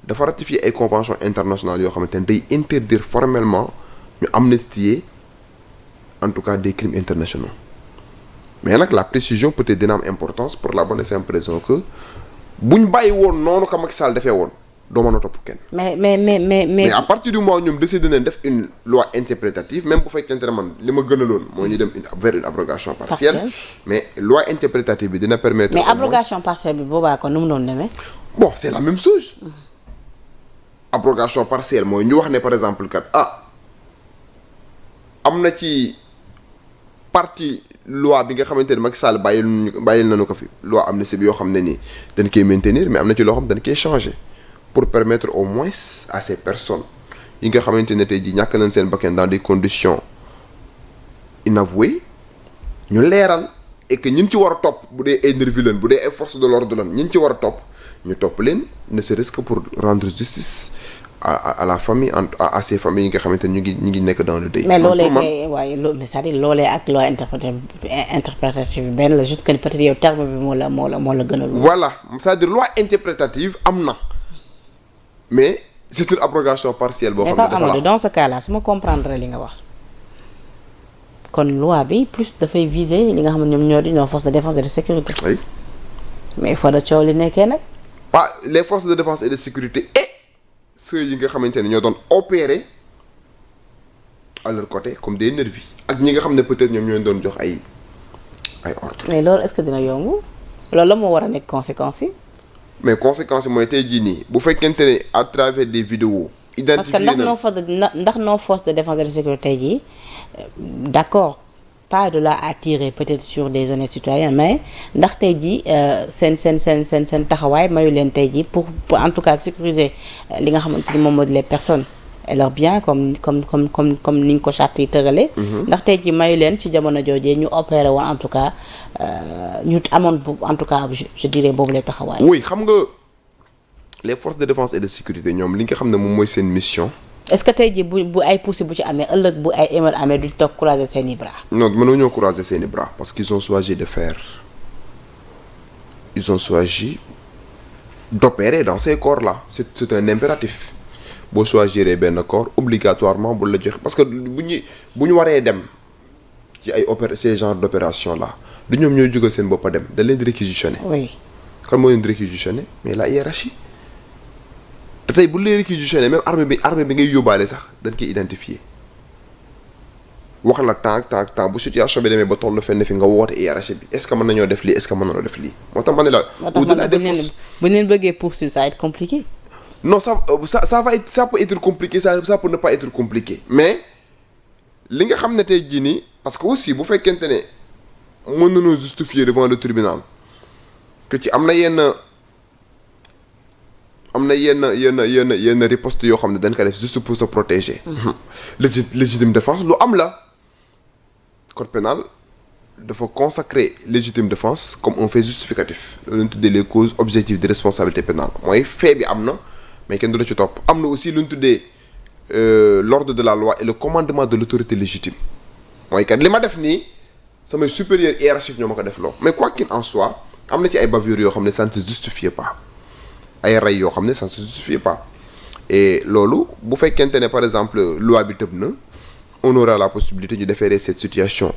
dafa ratifier ay conventions internationales yoo xamante ne day interdire formellement ñu amnistier en tout cas des crimes internationaux mais nag la précision peut-être dina am importance pour la bonne et simple raison que buñ bàyyi woon noonu ko Macky Sall defee woon doo mën a topp kenn. mais à partir du moment ñoom décidé nañ def une loi interprétative même bu fekkente ne man li ma gënaloon moo ñu dem vers une abrogation partielle. mais loi interprétative bi dina permettre. mais abrogation partielle bi boobaa kon nu mu doon demee. bon c'est la même chose. abrogation partielle mooy ñu wax ne par exemple kat am na ci partie loi bi nga xamante ne Macky Sall bàyyil nañu ko fi loi amnistie bi yoo xam ne nii dañ koy maintenir mais am na ci loo xam dañ koy changer. pour permettre au moins à ces personnes yi nga xamante ne tey jii ñàkk nañ seen bakkan dans des conditions inavouées ñu leeral et que ñin ci war a topp bu dee ay nervi leen bu dee ay forces de l'ordre lan ñin ci war a topp ñu topp leen ne serait-ce que pour rendre justice à la famille à ces familles yi nga xamante ne ñu ngi nekk dans le deuil. mais loolee kay waaye mais c'est-à-dire loolee ak loi interprétative benn la juste que peut-être yow terme bi moo la gënal. voilà c'est-à-dire loi interprétative am na mais c'est une abrogation partielle boo xam ne dafa mais dans ce cas-là su ma comprendre li nga wax kon loi bi plus dafay viser li nga xam ne ñoom ñoo di nos forces de défense et de sécurité. oui mais il faut da coow li nekkee nag. pas les forces de défense et de sécurité et ceux yi nga xamante ne ñoo doon opérer à leur côté comme des nervis ak ñi nga xam ne peut-être ñoom ñoo doon jox ay ordres. mais loolu est-ce que dina yomb loolu la moo war a nekk conséquences yi. mais conséquences yi mooy tey jii nii bu fekkente ne à travers des vidéos. identifié parce que ndax nos forces de défense et de sécurité tey jii d'accord pas de là à tirer peut-être sur des honnêtes citoyens mais ndax tey jii seen taxawaay mayu leen tey jii pour en tout cas sécuriser li nga xamante ni moom moo di les personnes et leurs biens comme ni ñu ko charte yi tëralee. ndax tey jii mayu leen ci jamono joojee ñu opéré woon en tout cas ñu amoon en tout cas je dirais boobu lay taxawaay. oui xam nga les forces de défense et de sécurité ñoom li nga xam ne moom mooy seen mission. est-ce que tey jii bu ay poussé bu ci amee ëllëg bu ay émeute amee duñ toog croiser seen i bras. non mënoo ñoo croiser seen i bras parce qu'ils ont choisi d'opérer dans ces corps-là c'est un impératif boo choisiree benn corps obligatoirement bu la joxe parce que bu ñu waree dem ci ay ces genres d'opération-là du ñoom ñooy jógal seen bopp a dem dañ leen di réquisitionner. oui kan moo leen di réquisitionner mais la hiérarchie. te tey bu lee réquisitionné même armée bi ngay yóbbaale sax dañ koy identifier wax la temps bu situation bi demee ba tollu fenn fi nga woote hiérarchie bi est-ce que mën nañoo def lii est-ce que mën nañoo def lii moo tax ma ne la. au-delà des forces bu ñu leen bëggee poursuivre ça va être compliqué. non ça peut être compliqué ça peut ne pas être compliqué mais li nga xam ne tey jii nii parce que aussi bu fekkente ne mën nañoo justifier devant le tribunal que ci am na yenn riposte yoo xam ne dañ ko def juste pour se protéger. légitime défense lu am la code pénal dafa consacrer légitime défense comme un fait justificatif loolu ñu tuddee les causes objectives de responsabilité pénale mooy fait bi am na mais kenn du la ci topp am na aussi lu ñu tuddee l'ordre de la loi et le commandement de l'autorité légitime mooy kat li ma def nii samay supérieur hiérarchique ñoo ma ko def loo mais quoi qu'il en soit am na ci ay bavures yoo xam ne ça ne se justifiait pas. ay rey yoo xam ne ça ne se justifie pas et loolu bu fekkente ne par exemple loi bi tëb na on aura la possibilité ñu déférer cette situation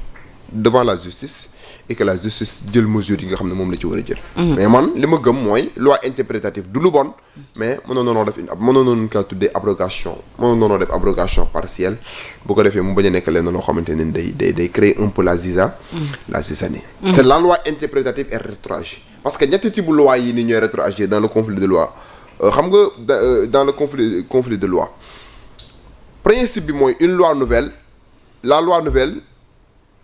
devant la justice et que la justice jël mesure yi nga xam ne moom la ci war a jël. mais man li ma gëm mooy loi interprétative du lu bon mais mënoon nañoo kaa tuddee abrogation mënoon nañoo def abrogation partielle bu ko defee mu bañ a nekk lenn loo xamante ne day créer un peu la zizanie. te la loi interprétative est rétroagée parce que ñetti type loi yi ni ñooy rétroagir dans le conflit de loi xam nga dans le conflit de loi principe bi mooy une loi nouvelle la loi nouvelle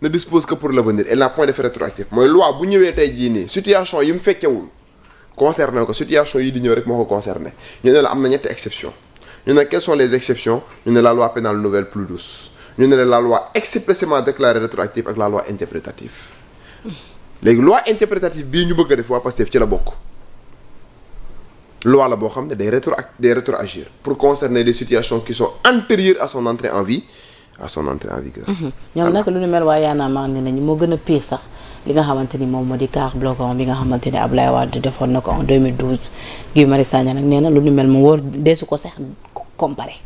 ne dispose que pour l'avenir et n'a point d'effet rétroactif mooy loi bu ñëwee tey jii nii situation yi mu fekkewul concerné ko situation yi di ñëw rek moo ko concerné ñu ne la am na ñetti exception ñu ne quelles sont les exceptions ñu ne la loi pénale nouvelle plus douce ñu ne la loi expressément déclarée rétroactive ak la loi interprétative léegi loi interprétative bii ñu bëgg a def waa Pastef ci la bokk loi la boo xam ne day rétroagir pour concerner des situations qui sont antérieures à son entrée en vigueur. ñoom nag lu ñu mel waa Y'en a marre ne nañu moo gën a pire sax li nga xamante ni moom moo di car bloquant bi nga xamante ni Abdoulaye Wade defoon na ko en 2012 Guy Marius Sagna nag nee na lu ñu mel moom war deesu ko sax comparer.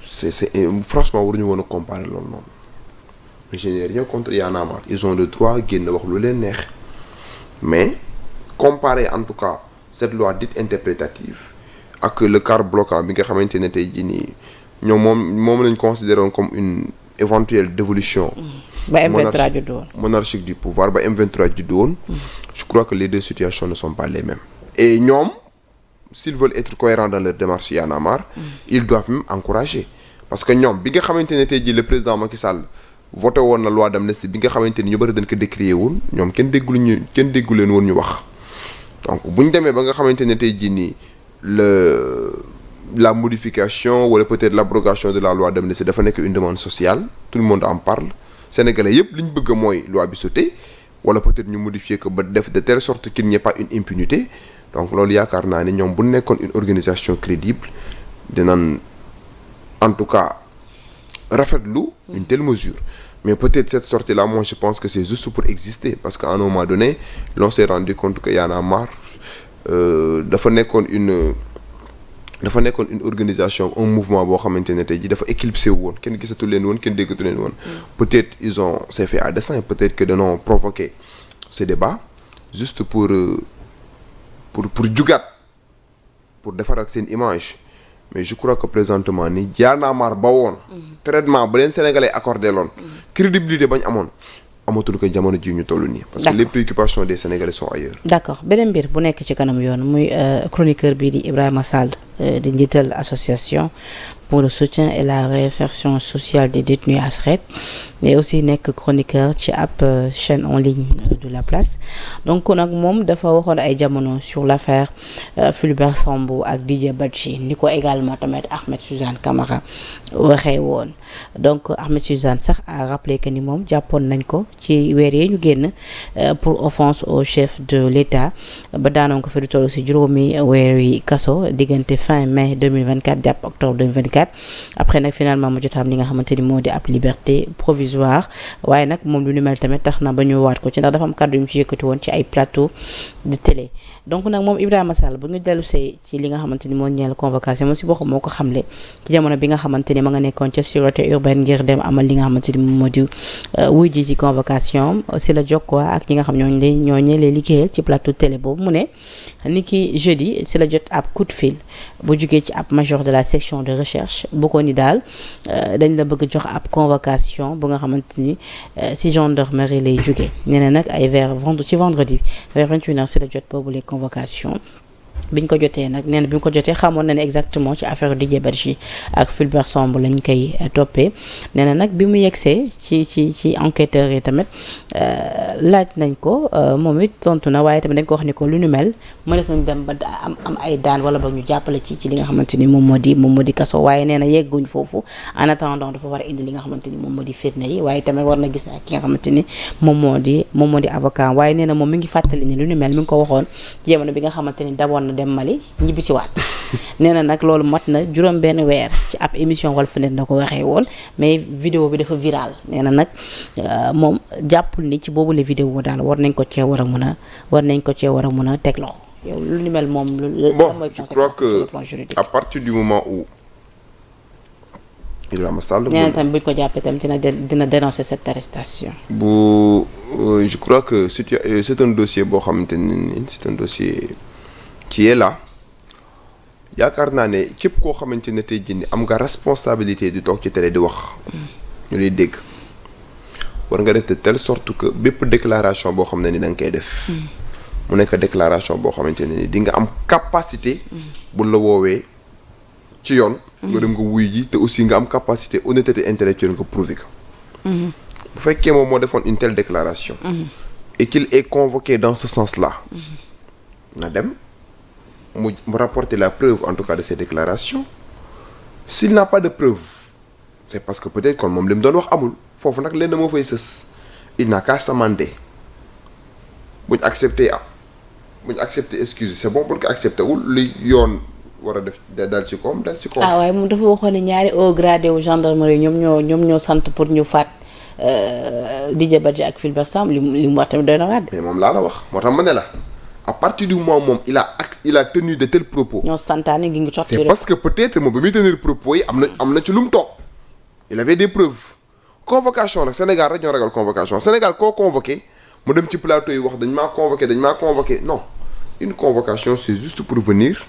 c'est franchement waruñu woon a comparer loolu noonu je n'ai rien contre Y'en a marre ils ont le droit génn wax lu leen neex mais comparer en tout cas cette loi dite interprétative ak le car bloquant bi nga xamante ne tey jii nii ñoom moom lañ considéré comme une éventuelle dévolution ba M23 juddu woon monarchique du pouvoir ba M23 juddu woon je crois que les deux situations ne sont pas les mêmes et ñoom s'ils veulent être cohérents dans leur démarche Y'en a marre ils doivent même encourager parce que ñoom bi nga xamante ne tey jii le président Macky Sall voté woon na loi d'amnistie bi nga xamante ni ñu bëri dañ ko décrier woon ñoom kenn déggu leen woon ñu wax donc bu ñu demee ba nga xamante ne tey jii nii la modification wala peut-être l'abrogation de la loi d'amnistie dafa nekk une demande sociale tout le monde en parle sénégalais yëpp li ñu bëgg mooy loi bi sauté wala peut-être ñu modifier ko ba def de telle sorte qu'il n'y ait pas une impunité donc loolu yaakaar naa ni ñoom bu nekkoon une organisation crédible dinañ en tout cas rafetlu une telle mesure mais peut-être cette sortie-là moi je pense que c'est juste pour exister parce qu'à un moment donné l'on s'est rendu compte que Y en a marre dafa nekkoon une organisation un mouvement boo xamante ne tey jii dafa éclipsé woon kenn gisatu leen woon kenn déggatu leen woon peut-être c'est fait à dessein peut-être que dañoo provoquer ce débat juste pour jugaat pour defaraat seen image mais je crois que présentement ni Y'en a marre ba woon traitement ba leen sénégalais accordé loon crédibilité bañ amoon amatul ko jamono ji ñu toll nii parce que les préoccupations des sénégalais sont ailleurs. D'accord beneen mbir bu nekk ci kanam yoon muy chroniqueur bii di Ibrahima Sall di njiital association pour le soutien et la réinsertion sociale des détenus ASRED mais aussi nekk chroniqueur ci ab chaîne en ligne de la place donc nag moom dafa waxoon ay jamono sur l'affaire Fulbert Sambou ak Didier Badji ni ko également tamit Ahmed Suzanne Camara waxee woon donc Ahmed Suzanne sax a rappelé que ni moom jàppoon nañ ko ci weer yee ñu génn pour offense au chef de l'État ba daanoon ko fi du toll ci juróomi weer yi kaso diggante fin mai 2024 jàpp octobre 2024 après nag finalement mu jotaam li nga xamante ni moo di ab liberté provisoire waaye nag moom lu ni mel tamit tax na ba ñu waat ko ci ndax dafa am kàddu yu mu ci yëkkati woon ci ay plateau de télé donc nag moom Ibrahima Sall bu ñu dellu see ci li nga xamante ni moo ñeel convocation moom si boppam moo ko xamle ci jamono bi nga xamante ni ma nga nekkoon ca sûreté urbaine ngir dem amal li nga xamante ni moom moo di wuy ji ci convocation si la jokkoo ak ñi nga xam ñooñu lay liggéeyal ci plateau télé boobu mu ne ni ki jeudi si la jot ab coup de fil bu jugee ci ab major de la section de recherche bu ko ni daal dañ la bëgg jox ab convocation bu nga xamante ni si gendarmerie lay jugee nee na nag ay vers vendredi vers 21h si la jot boobu les convocation biñ ko jotee nag nee na bi ñu ko jotee xamoon na ne exactement ci affaire Didier Badji ak Fulbert Sambou lañ koy toppee nee na nag bi mu yegsee ci enquêteurs yi tamit laaj nañ ko moom it tontu na waaye tamit dañ ko wax ni ko lu ñu mel mënees nañ dem ba am ay daan wala ba ñu jàppale ci li nga xamante ni moom moo di kaso waaye nee na yegguñ foofu en attendant dafa war a indi li nga xamante ni moom moo di firnde yi waaye tamit war na gis ak ki nga xamante ni moom moo di avocat waaye nee na moom mi ngi fàttali ni lu ñu mel mi ngi ko waxoon ci jamono bi nga xamante ni daboon na dem Mali ñibbisiwaat nee na nag loolu mat na juróom benn weer ci ab émission Walfadjri na ko waxee woon mais vidéo bi dafa viral nee na nag moom jàppul ni ci boobu la vidéo daal war nañ ko cee war a mën a teg loxo yow lu ni mel moom bon je crois que à partir du moment où Ibrahima Sall nee na tamit buñ ko jàppee tamit dina dénoncer cette arrestation je crois que c'est un dossier boo xamante ni c'est un dossier qui est là yaakaar naa ne képp koo xamante ne tey jii am nga responsabilité di toog ci télé di wax ñu lay dégg war nga def de telle sorte que bépp déclaration boo xam ne ni da nga koy def mu nekk déclaration boo xamante ne ni di nga am capacité bu la woowee ci yoon nga dem nga wuy ji te aussi nga am capacité honnêteté intellectuelle nga prouver ko bu fekkee moom moo defoon une telle déclaration et qu'il est convoqué dans ce sens-là na dem mu rapporter la preuve en tout cas de ces déclarations s'il n'a pas de preuve c'est parce que peut-être kon moom li mu doon wax amul foofu nag lenn moo fay sës il n'a qu'à s'amender buñ accepter excuse c'est bon pour que accepter wul li yoon war a def dal ci koom waaye moom dafa waxoon ne ñaari haut gradé wu gendarmerie ñoom ñoo sant pour ñu faat Didier Badji ak Fulbert Sambou li mu wax tamit doy na waat mais moom laa la wax moo tax ma ne la à partir du moment moom il a tenu de tels propos. ñoo santaane ngi torturer. C'est parce que peut-être moom bi muy tenir propos yi am na ci lu mu toog il avait des preuves convocation nag Sénégal rek ñoo ragal convocation Sénégal koo convoqué mu dem ci plateau yi wax dañ maa convoqué non une convocation c'est juste pour venir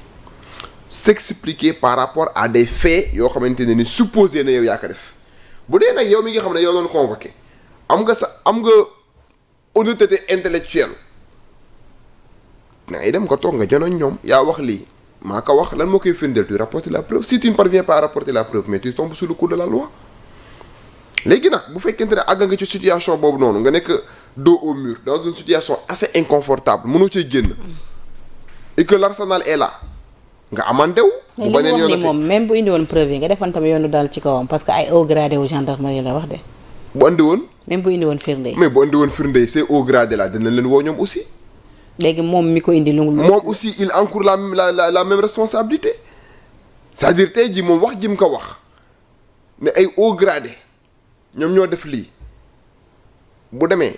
s'expliquer par rapport à des faits yoo xamante ne ni supposé na yow yaa ko def bu dee nag yow mi nga xam ne yow doon convoqué am nga honnêteté intellectuelle ngay dem nga toog nga janoon ñoom yaa wax lii maa ko wax lan moo koy firndeel tu rapporter la preuve si tu ne parviens pas à rapporter la preuve mais tu tombes sous le coup de la loi léegi nag bu fekkente ne àgg nga ci situation boobu noonu nga nekk dos au mur dans une situation assez inconfortable mënoo cee génn et que l'arsenal est là nga amandew bu beneen yoon moom même bu indi woon preuve yi nga defoon tamit yoonu daal ci kawam parce que ay haut gradé wu gendarmerie la wax de bu andi woon. même bu indi woon firnde. mais bu andi woon firnde ces hauts gradés là dinañ leen woo ñoom aussi. léegi moom mi ko indi lu. moom aussi il encourt la même responsabilité c'est-à-dire tey jii moom wax ji mu ko wax ne ay hauts gradés ñoom ñoo def lii bu demee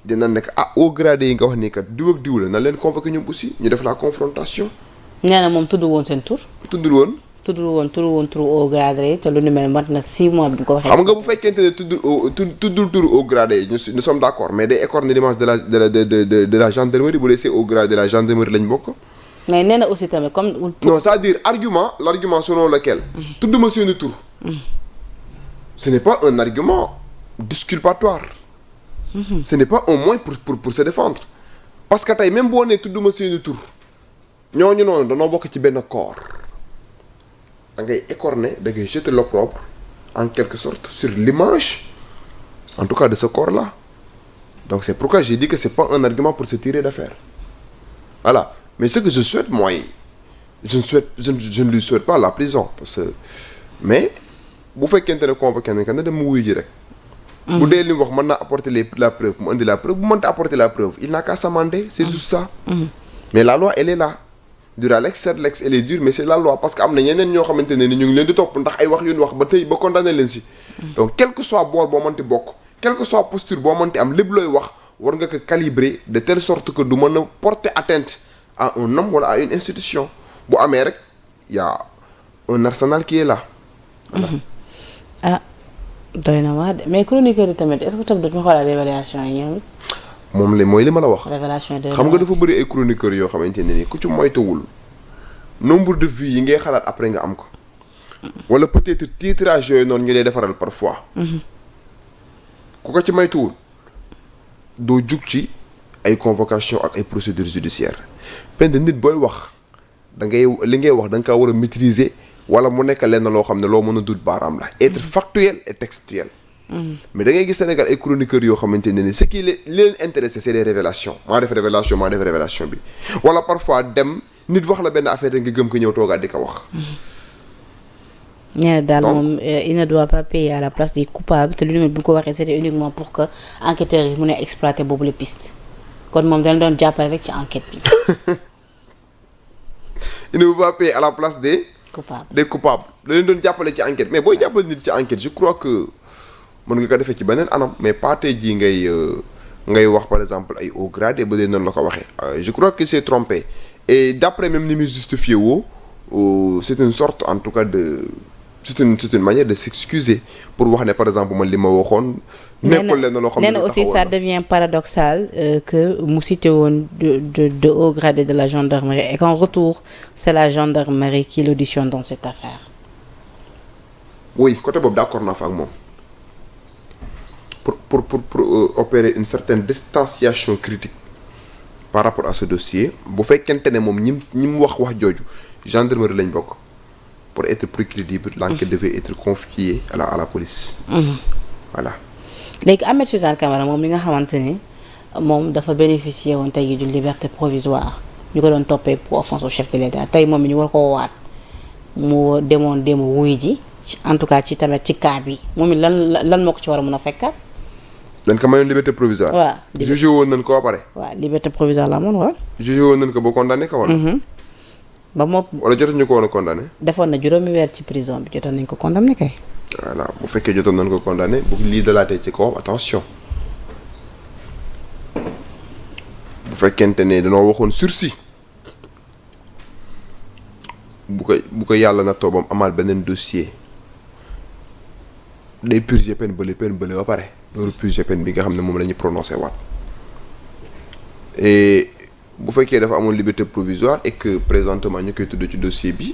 dina nekk hauts gradés yi nga wax nii kat diw ak diw la na leen convoqué ñoom aussi ñu def la confrontation. nee na moom tudd woon seen tur. tuddul woon. tuddul woon tur hauts gradés te lu ni mel mat na 6 mois bi ko waxee. xam nga bu fekkente ne tuddul turu hauts gradés yi nous sommes d'accord mais day écorner l'image de la gendarmerie bu dee c'est hauts gradés de la gendarmerie lañ bokk. mais nee na aussi tamit comme. non c'est-à-dire l'argument selon lequel. tudd ma seeni tur. ce n'est pas un argument disculpatoire. ce n'est pas un moyen pour se défendre. parce que tey même boo nee tudd ma seeni tur ñooñu noonu danoo bokk ci benn corps. da ngay écorner da ngay jeter l'opprobre en quelque sorte sur l'image en tout cas de ce corps-là donc c'est pourquoi j'ai dit que c'est pas un argument pour se tirer d'affaire voilà mais ce que je souhaite moi je ne lui souhaite pas la prison parce que mais bu fekkente ne convoqué nañ na dem mu wuyu ji rek. bu dee li mu wax mën naa apporter la preuve mu indi la preuve bu mënta apporter la preuve il n'a qu'à s'amender c'est juste ça. mais la loi elle est là. dura lex sed lex elle est dure mais c'est la loi parce que am na ñeneen ñoo xamante ne ni ñu ngi leen di topp ndax ay wax yu ñu wax ba tey ba condamné leen si. donc quel que soit boor boo mënti bokk quelle que soit posture boo mënti am lépp looy wax war nga ko calibrer de telle sorte que du mën a porter atteinte à un homme wala à une institution bu amee rek y a un arsenal qui est là. voilà. ah doy na waa de mais chroniqueur yi tamit est-ce que tamit dañu xoolaat révélation yi ñoom. moom la mooy li ma la wax. révélation de xam nga dafa bëri ay chroniqueurs yoo xamante ne ni ku ci moytuwul nombre de vues yi ngay xalaat après nga am ko. wala peut-être titrage yooyu noonu ñu lay defaral parfois. ku ko ci moytuwul doo jug ci ay convocation ak ay procédures judiciaires pend nit booy wax da ngay li ngay wax da nga kaa war a maîtriser wala mu nekk lenn loo xam ne loo mën a dut baaraam la être factuel et textuel. mais da ngay gis Sénégal ay chroniqueurs yoo xamante ne ni ce qui leen intéressé c'est des révélations maa def révélation bi wala parfois dem nit wax la benn affaire nga gëm ko ñëw toogaat di ko wax. ñaar daal moom il ne doit pas payer à la place des coupables te lu ne bu ko waxee c'était uniquement pour que enquêteurs yi mun a exploiter boobu la piste kon moom dañ doon jàppale rek ci enquête bi. il ne doit pas payer à la place des coupables da leen doon jàppale ci enquête mais booy jàppale nit ci enquête je crois que. mën nga ko defee ci beneen anam mais pas tey jii ngay wax par exemple ay hauts gradés ba dee noonu la ko waxee je crois que c'est trompé et d'après même ni muy justifié woo c'est une sorte en tout cas de c'est une manière de s'excuser pour wax ne par exemple man li ma waxoon. nekkul leen loo xam ne nee na aussi ça devient paradoxal que mu cité woon de hauts gradés de la gendarmerie et qu'en retour c'est la gendarmerie qui l'auditionne dans cette affaire. oui côté boobu d'accord naa fa ak moom. pour opérer une certaine distanciation critique par rapport à ce dossier bu fekkente ne moom ñi mu wax jooju gendarmerie lañ bokk pour être plus crédible l'enquête devait être confiée à la police. voilà. léegi Ahmed Suzanne Camara moom li nga xamante ni moom dafa bénéficier woon tey d'une liberté provisoire ñu ko doon toppee pour offense au chef de l'État tey moom mi ñu war koo waat mu demoon wuy ji en tout cas ci tamit ci cas bi moom it lan moo ko ci war a mën a fekkaat. dañ ko mayoon liberté provisoire. waaw jugé woon nañ ko ba pare. waaw liberté provisoire la amoon waaw. jugé woon nañ ko ba condamné ko wala. ba moom. wala jotuñu ko woon a condamné. defoon na juróomi weer ci prison bi jotoon nañ ko condamné kay. voilà bu fekkee jotoon nañ ko condamné bu lii dalaatee ci kawam attention bu fekkente ne dañoo waxoon sursis bu ko yàlla na toobam amaat beneen dossier day purger peine bële ba pare. loolu purger peine bi nga xam ne moom la ñuy prononcé waat et bu fekkee dafa amoon liberté provisoire et que présentement ñu koy tudd ci dossier bi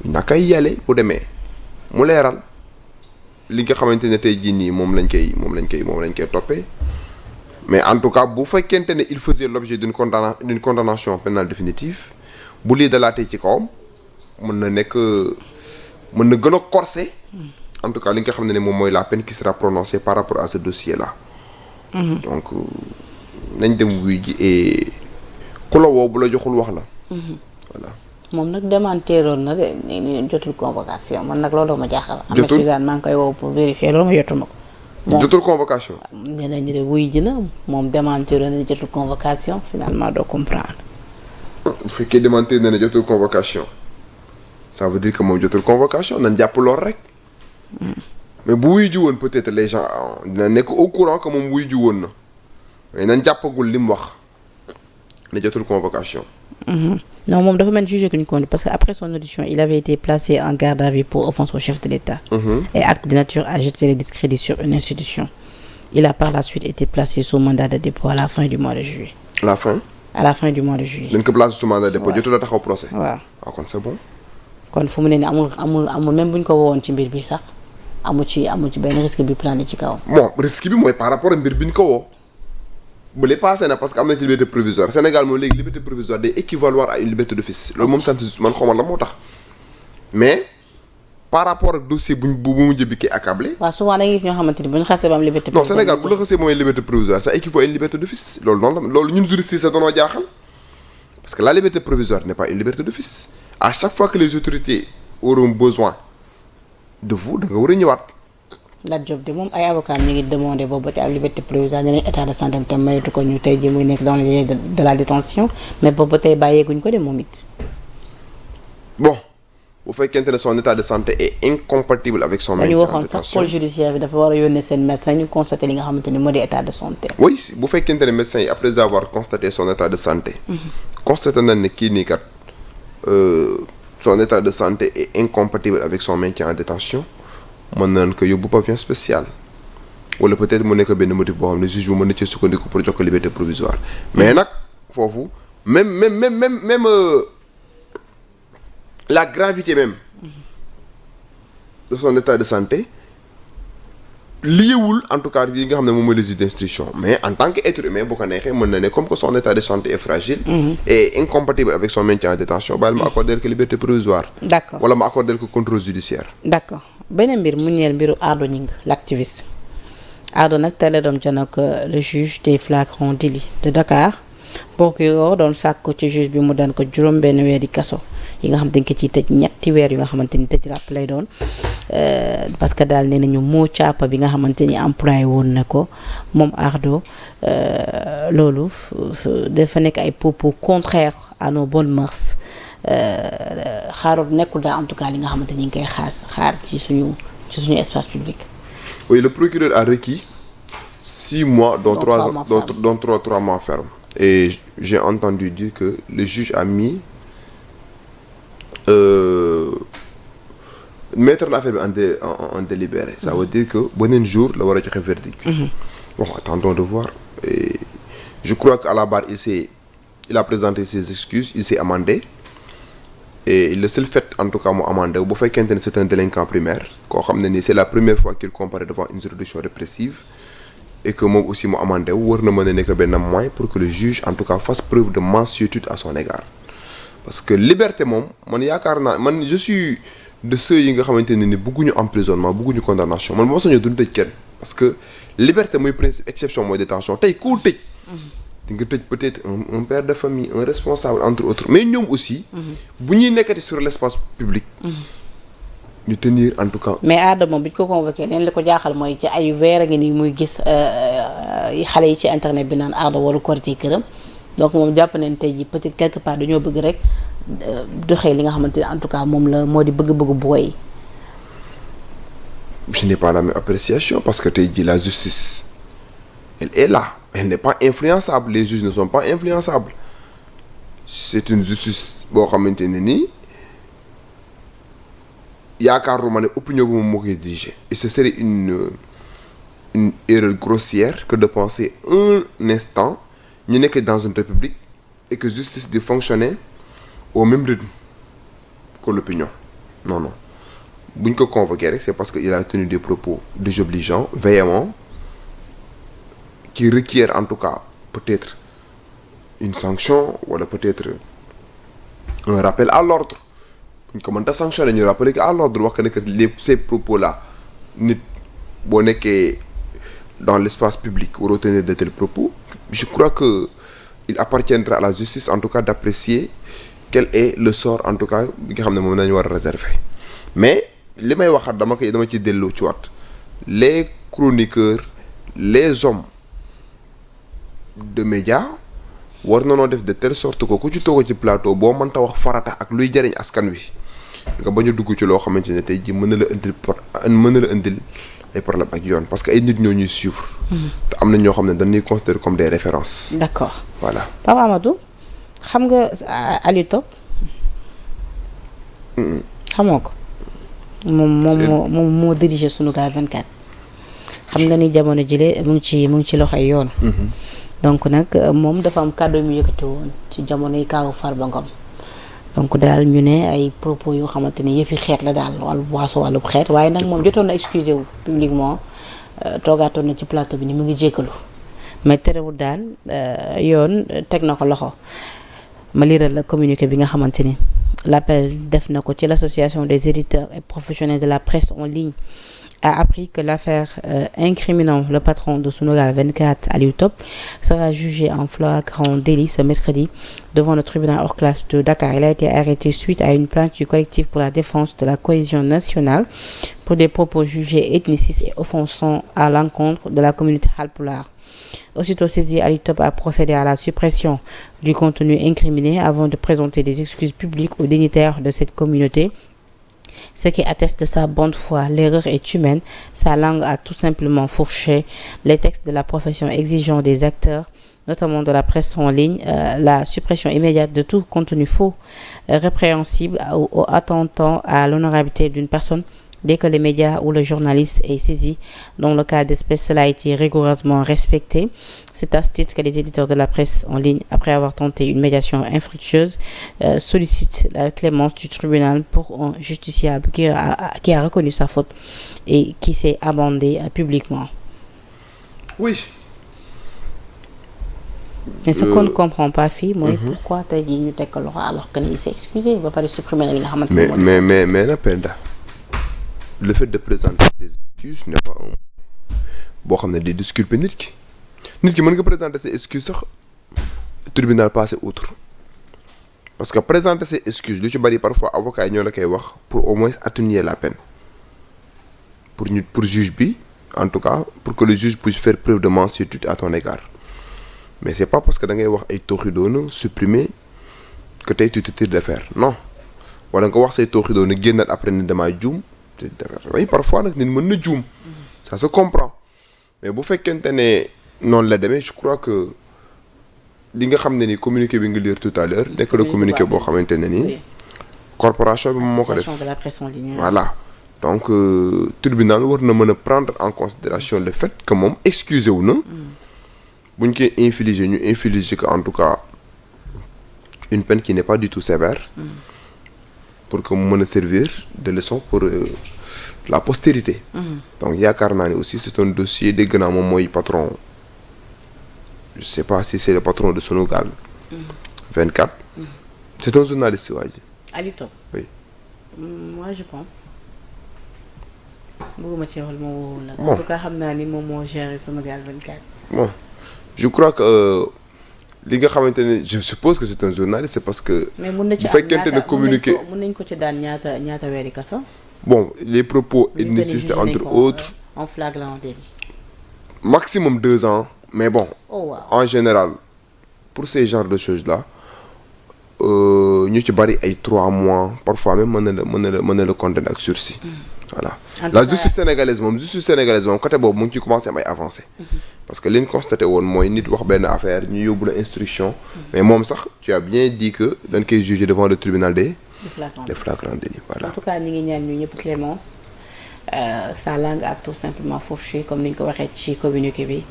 naka yàlla bu demee mu leeral li nga xamante ne tey jii nii moom lañ koy toppee mais en tout cas bu fekkente ne il faisait l'objet d'une condamnation pénale définitive bu lii dalaatee ci kawam mën na gën a corser. en tout cas li nga xam ne moom mooy la peine qui sera prononcée par rapport à ce dossier là. donc nañ dem wuy ji et ku la woo bu la joxul wax la. voilà. moom nag démenteeroon na de ni jotul convocation man nag loolu ma jaaxal. jotul Ahmed Suzanne maa ngi koy woo pour vérifier loolu ma jotuma ko. moom jotul convocation. nee nañu de wuy ji na moom démenteeroon na jotul convocation finalement doo comprendre. bu fekkee démentir na ne jotul convocation ça veut dire que moom jotul convocation nañ jàpp lool rek. mais bu wuy ji woon peut-être les gens dina nekk au courant que moom wuy ji woon na mais nañ jàppagul li mu wax ne jotul convocation. Non moom dafa mel jugé que ñu conduit parce que après son audition il avait été placé en garde à vue pour offense au chef de l'État et acte de nature à jeter le discrédit sur une institution. Il a par la suite été placé sous mandat de dépôt à la fin du mois de juillet. À la fin du mois de juillet. dañ ko placé sous mandat de dépôt jotul a taxaw procès. waaw kon c'est bon. kon fu mu ne nii amul même bu ñu ko woowoon ci mbir bi sax amu ci benn risque bi plané ci kawam. bon risque bi mooy par rapport ak mbir bi ñu ko woo. bële passé na parce que am na ci liberté provisoire Sénégal moom léegi liberté provisoire day équivaloir à une liberté d'office loolu moom sant man xamal la moo tax mais par rapport ak dossier bu mujj bi ki accablé. waaw souvent da ngay gis ñoo xamante ni bu ñu xasee ba am liberté. non Sénégal bu la xasee mooy liberté provisoire ça équivaut à une liberté d'office loolu noonu la loolu ñun juristes yi sa doonoo jaaxal parce que la liberté provisoire n'est pas une liberté d'office à chaque fois que les autorités auront besoin de vous da nga war a ñëwaat. Lat Diop de moom ay avocats ñu ngi demandé boobu ba ci ab liberté provisoire ne nañ état de santé tam mayatu ko ñu tey ji muy nekk dans les de la détention mais boobu ba tey bàyyeeguñ ko de moom it. bon bu fekkente ne son état de santé est incompatible avec son maintien en détention dañu waxoon sax pôle judiciaire bi dafa war a yónnee seen médecin ñu constaté li nga xamante ni moo di état de santé. oui bu fekkente ne médecin yi après avoir constaté son état de santé. constaté nañ ne kii nii kat son état de santé est incompatible avec son maintien en détention. mën nañ ko yóbbu pavillon spécial wala peut-être mu nekk benn motif boo xam ne juge bu mën na ci sukkandiku pour jox ko liberté provisoire mais nag foofu même la gravité même de son état de santé liéwul en tout cas yi nga xam ne moom mooy les juges d'instruction mais en tant que être humain bu ko neexee mën na ne comme que son état de santé est fragile et incompatible avec son maintien en détention bàyyil ma accorder ko liberté provisoire d'accord wala ma accorder ko contrôle judiciaire d'accord beneen mbir mu ñeel mbiru Ardo Gningue l'activiste Ardo nag teel a doon janook le juge des flagrants délits de Dakar procureur doon sàkk ci juge bi mu daan ko juróom benn weeri kaso yi nga xam dañ ko ciy tëj ñetti weer yu nga xamante ni tëj ràpp lay doon parce que daal nee nañu moo caapa bi nga xamante ni employé woon na ko moom Ardo loolu dafa nekk ay propos contraires à nos bonnes mœurs xaaroon nekkul daal en tout cas li nga xamante ni ngi koy xaar ci suñu espace public. oui le procureur a requis 6 mois dont 3 mois ferme et j'ai entendu dire que le juge a mis mettre l'affaire bi en délibéré ça veut dire que beneen jour la war a joxe verdict bi bon attendons de voir et je crois qu'à la barre il a présenté ses excuses il s'est amendé et le seul fait en tout cas mu amandé bu fekkente ne c'est un délinquant primaire koo xam ne ni c'est la première fois qu'il comparaît devant une juridiction répressive et que moom aussi mu amandé war na mën a nekk benn moyen pour que le juge en tout cas fasse preuve de mansuétude à son égard parce que liberté moom man yaakaar naa man je suis de ceux yi nga xamante ne ni bëgguñu emprisonnement bëgguñu condamnation man moo sañoo duñ tëj kenn parce que liberté mooy principe exception mooy détention tey koo tëj di nga tëj peut-être un père de famille un responsable entre autres mais ñoom aussi bu ñuy nekkati sur l'espace public ñu tenir en tout cas mais Ardo moom bi ñu ko convoqué leen li ko jaaxal mooy ci ay weer a ngi nii muy gis xale yi ci internet bi naan Ardo waru korité këram donc moom jàpp nañ tey ji peut-être quelque part dañoo bëgg rek doxee li nga xamante ne en tout cas moom la moo di bëgg-bëgg booy. je n'ai pas la même appréciation parce que tey ji la justice elle est là elle n'est pas influençable les juges ne sont pas influençables c'est une justice boo xamante ne nii yaakaaruma ne opinion bu moom moo koy diriger et ce serait une erreur grossière que de penser un instant ñu nekk dans une république et que justice di fonctionner au même rythme que l'opinion non bu ñu ko convoqué rek c'est parce que il a tenu des propos désobligeants véhéments qui requièrent en tout cas peut-être une sanction wala peut-être un rappel à l'ordre bu ñu ko mënta sanctionner ñu rappeler que à l'ordre wax que ne ces propos là nit boo nekkee dans l'espace public waroo tenir de tels propos je crois que il appartiendra à la justice en tout cas d'apprécier quel est le sort en tout cas bi nga xam ne moom nañu war a réserver mais li may waxaat dama ci delloo ci waat les chroniqueurs les hommes de médias war na noo def de telle sorte que ku ci toog ci plateau boo mënta wax farata ak luy jariñ askan wi nga bañ a dugg ci loo xamante ne tey ji mën na la indil ay problème ak yoon parce que ay nit ñoo ñuy suivre. te am na ñoo xam ne dañuy considérer comme des références. d'accord voilà. Pape Amadou xam nga Aliou Top. xamoo ko. moom moo dirigé Sunugal 24. xam nga ni jamono jile mu ngi ci loxoy yoon. donc nag moom dafa am kàddu yu mu yëkkati woon ci jamono yi kaawu Farba Ngom. donc daal ñu ne ay propos yoo xamante ni yëfi xeet la daal wàllu xeet waaye nag moom jotoon na excusé wu publiquement toogaatoon na ci plateau bi ni mu ngi jéggalu mais terewul daal yoon teg na ko loxo ma liral la communiqué bi nga xamante ni l'appel def na ko ci l'association des éditeurs et professionnels de la presse en ligne a appris que l'affaire incriminant le patron de Sunugal 24, Aliou Top, sera jugée en flagrant délit ce mercredi devant le tribunal hors classe de Dakar. Il a été arrêté suite à une plainte du collectif pour la défense de la cohésion nationale pour des propos jugés ethnicistes et offensants à l'encontre de la communauté Halpulaar. Aussitôt saisi, Aliou Top a procédé à la suppression du contenu incriminé avant de présenter des excuses publiques aux dignitaires de cette communauté. Ce qui atteste de sa bonne foi. L'erreur est humaine, sa langue a tout simplement fourché. Les textes de la profession exigeant des acteurs, notamment de la presse en ligne, la suppression immédiate de tout contenu faux, répréhensible ou attentant à l'honorabilité d'une personne dès que les médias ou le journaliste est saisi. Dans le cas d'espèce, cela a été rigoureusement respecté. C'est à ce titre que les éditeurs de la presse en ligne, après avoir tenté une médiation infructueuse, sollicitent la clémence du tribunal pour un justiciable qui a reconnu sa faute et qui s'est amendé publiquement. Oui. Mais ce qu'on ne comprend pas fii mooy pourquoi tey jii ñu teg ko loxo alors que il s'est excusé ba pare supprimer na li nga xamante ne mais na Penda le fait de présenter des excuses n'est pas un boo xam ne di disculper nit ki mën nga présenter ses excuses sax tribunal passé outre parce que présenter ses excuses lu ci bari parfois avocat yi ñoo la koy wax pour au moins atténuer la peine pour juge bi en tout cas pour que le juge puisse faire preuve de mansuétude à ton égard mais c'est pas parce que da ngay wax ay tooxi doona supprimer que tey tu te tires d'affaire non wala nga wax say tooxi doona génnaat après ni damaa juum oui parfois nag nit mën na juum ça se comprend mais bu fekkente ne noonu la demee je crois que li nga xam ne ni communiqué bi nga lire tout à l'heure nekk le communiqué boo xamante ne ni corporation bi moom moo ko def de la presse en ligne. voilà donc tribunal war na mën a prendre en considération le fait que moom excusé wu na buñ koy infliger ñu infliger que en tout cas une peine qui n'est pas du tout sévère pour que mu mën a servir de leçon pour la postérité. Donc yaakaar naa ne aussi c'est un dossier dégg naa moom mooy patron je sais pas si c'est le patron de Sunugal 24. C'est un journaliste waa ji. Aliou Top. Oui. Moi je pense bëgguma ci waxal moo wóorul nag. Bon. En tout cas xam naa ni moom moo géré Sunugal 24. Bon je crois que li nga xamante ne je suppose que c'est un journaliste c'est parce que. mais mun na ci bu fekkente ne communiqué mun nañ ko ci daan ñaata weeri kaso. bon les propos ethnicistes entre autres. en flagrant délit. maximum 2 ans mais bon. Oh wow. En général pour ces genres de choses là ñu ci bari ay 3 mois parfois même mën na la condamner ak sursis. Voilà la justice sénégalaise moom côté boobu mu ngi ci commencé am ay avancées. parce que li ñu constaté woon mooy nit wax benn affaire ñu yóbbu la instruction. mais moom sax tu as bien dit que dañ koy juger devant le tribunal des flagrants délits voilà. En tout cas ñi ngi ñaan ñu ñëpp clémence. Sa langue a tout simplement fourché comme ni ñu ko waxee ci communiqué bi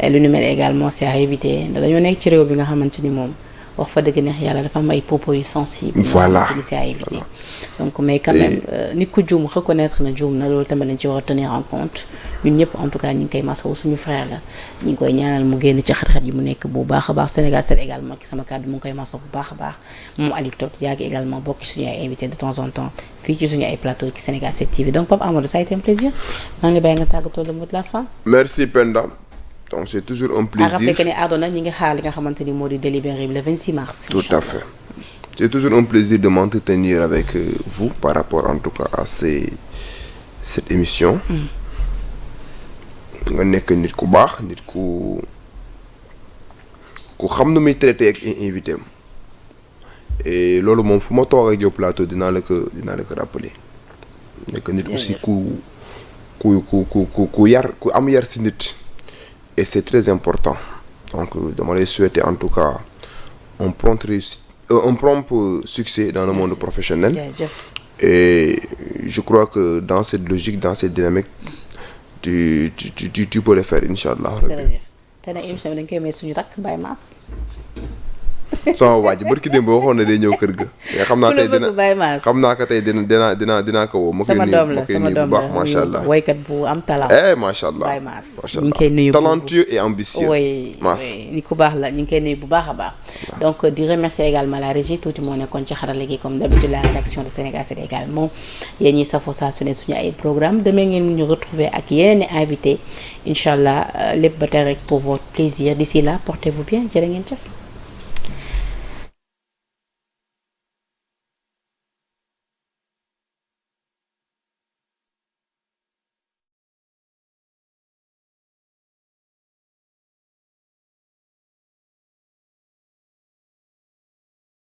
lu nu mel également c'est à éviter ndax dañoo nekk ci réew bi nga xamante ni moom wax fa dëgg neex yàlla dafa am ay propos yu sensibles. Voilà c'est à éviter. Donc mais quand même nit ku juum reconnaître na juum na loolu tamit dañ ci war a tenir en compte ñun ñëpp en tout cas ñu ngi koy masawu suñu frère la ñu ngi koy ñaanal mu génn ci xat-xat yi mu nekk bu baax a baax Sénégal c'est également ki sama kàddu mu ngi koy masawu bu baax a baax moom Aliou Top yàgg également bokk ci suñu ay invité de temps en temps fii ci suñu ay plateau ci Sénégal 7 TV donc Pape Amadou ça a été un plaisir maa ngi lay bàyyi nga tàggatoo le mot de la fin. Merci Penda donc c'est toujours un plaisir. à rappeler que ne Ardona ñi ngi xaar li nga xamante ni moo di délibéré bi le 26 mars. Tout à fait c'est toujours un plaisir de m'entretenir avec vous par rapport en tout cas à cette émission. nga nekk nit ku baax nit ku xam nu muy traité ak invité am et loolu moom fu ma toog ak yow plateau dinaa la ko rappeler nekk nit aussi ku am yar si nit et c'est très important donc dama lay souhaiter en tout cas un prompt succès dans le monde professionnel. Et je crois que dans cette logique, dans cette dynamique, tu peux le faire, Inch'Allah. te nag émission bi dañ koy may suñu rakk Baye Mass. sama waa ji barki démb waxoon na day ñëw kër ga. mais xam naa tey xam naa ko tey dinaa ko woo. sama doom la sama doom la macha allah woykat bu am talent. macha allah Baye Mass macha ñu ngi koy nuyu talentueux et ambitieux. Mass ni ku baax la ñu ngi koy nuyu bu baax a baax. donc di remercier également la régie tuuti moo nekkoon ci xarala gi comme d'habitude la rédaction de Sénégal c'est également yéen ñi safoo saa su ne suñu ay programme demain ngeen ñu retrouver ak yeneen invité incha allah lépp ba tey rek pour votre plaisir d'ici là portez-vous bien jërë ngeen jëf.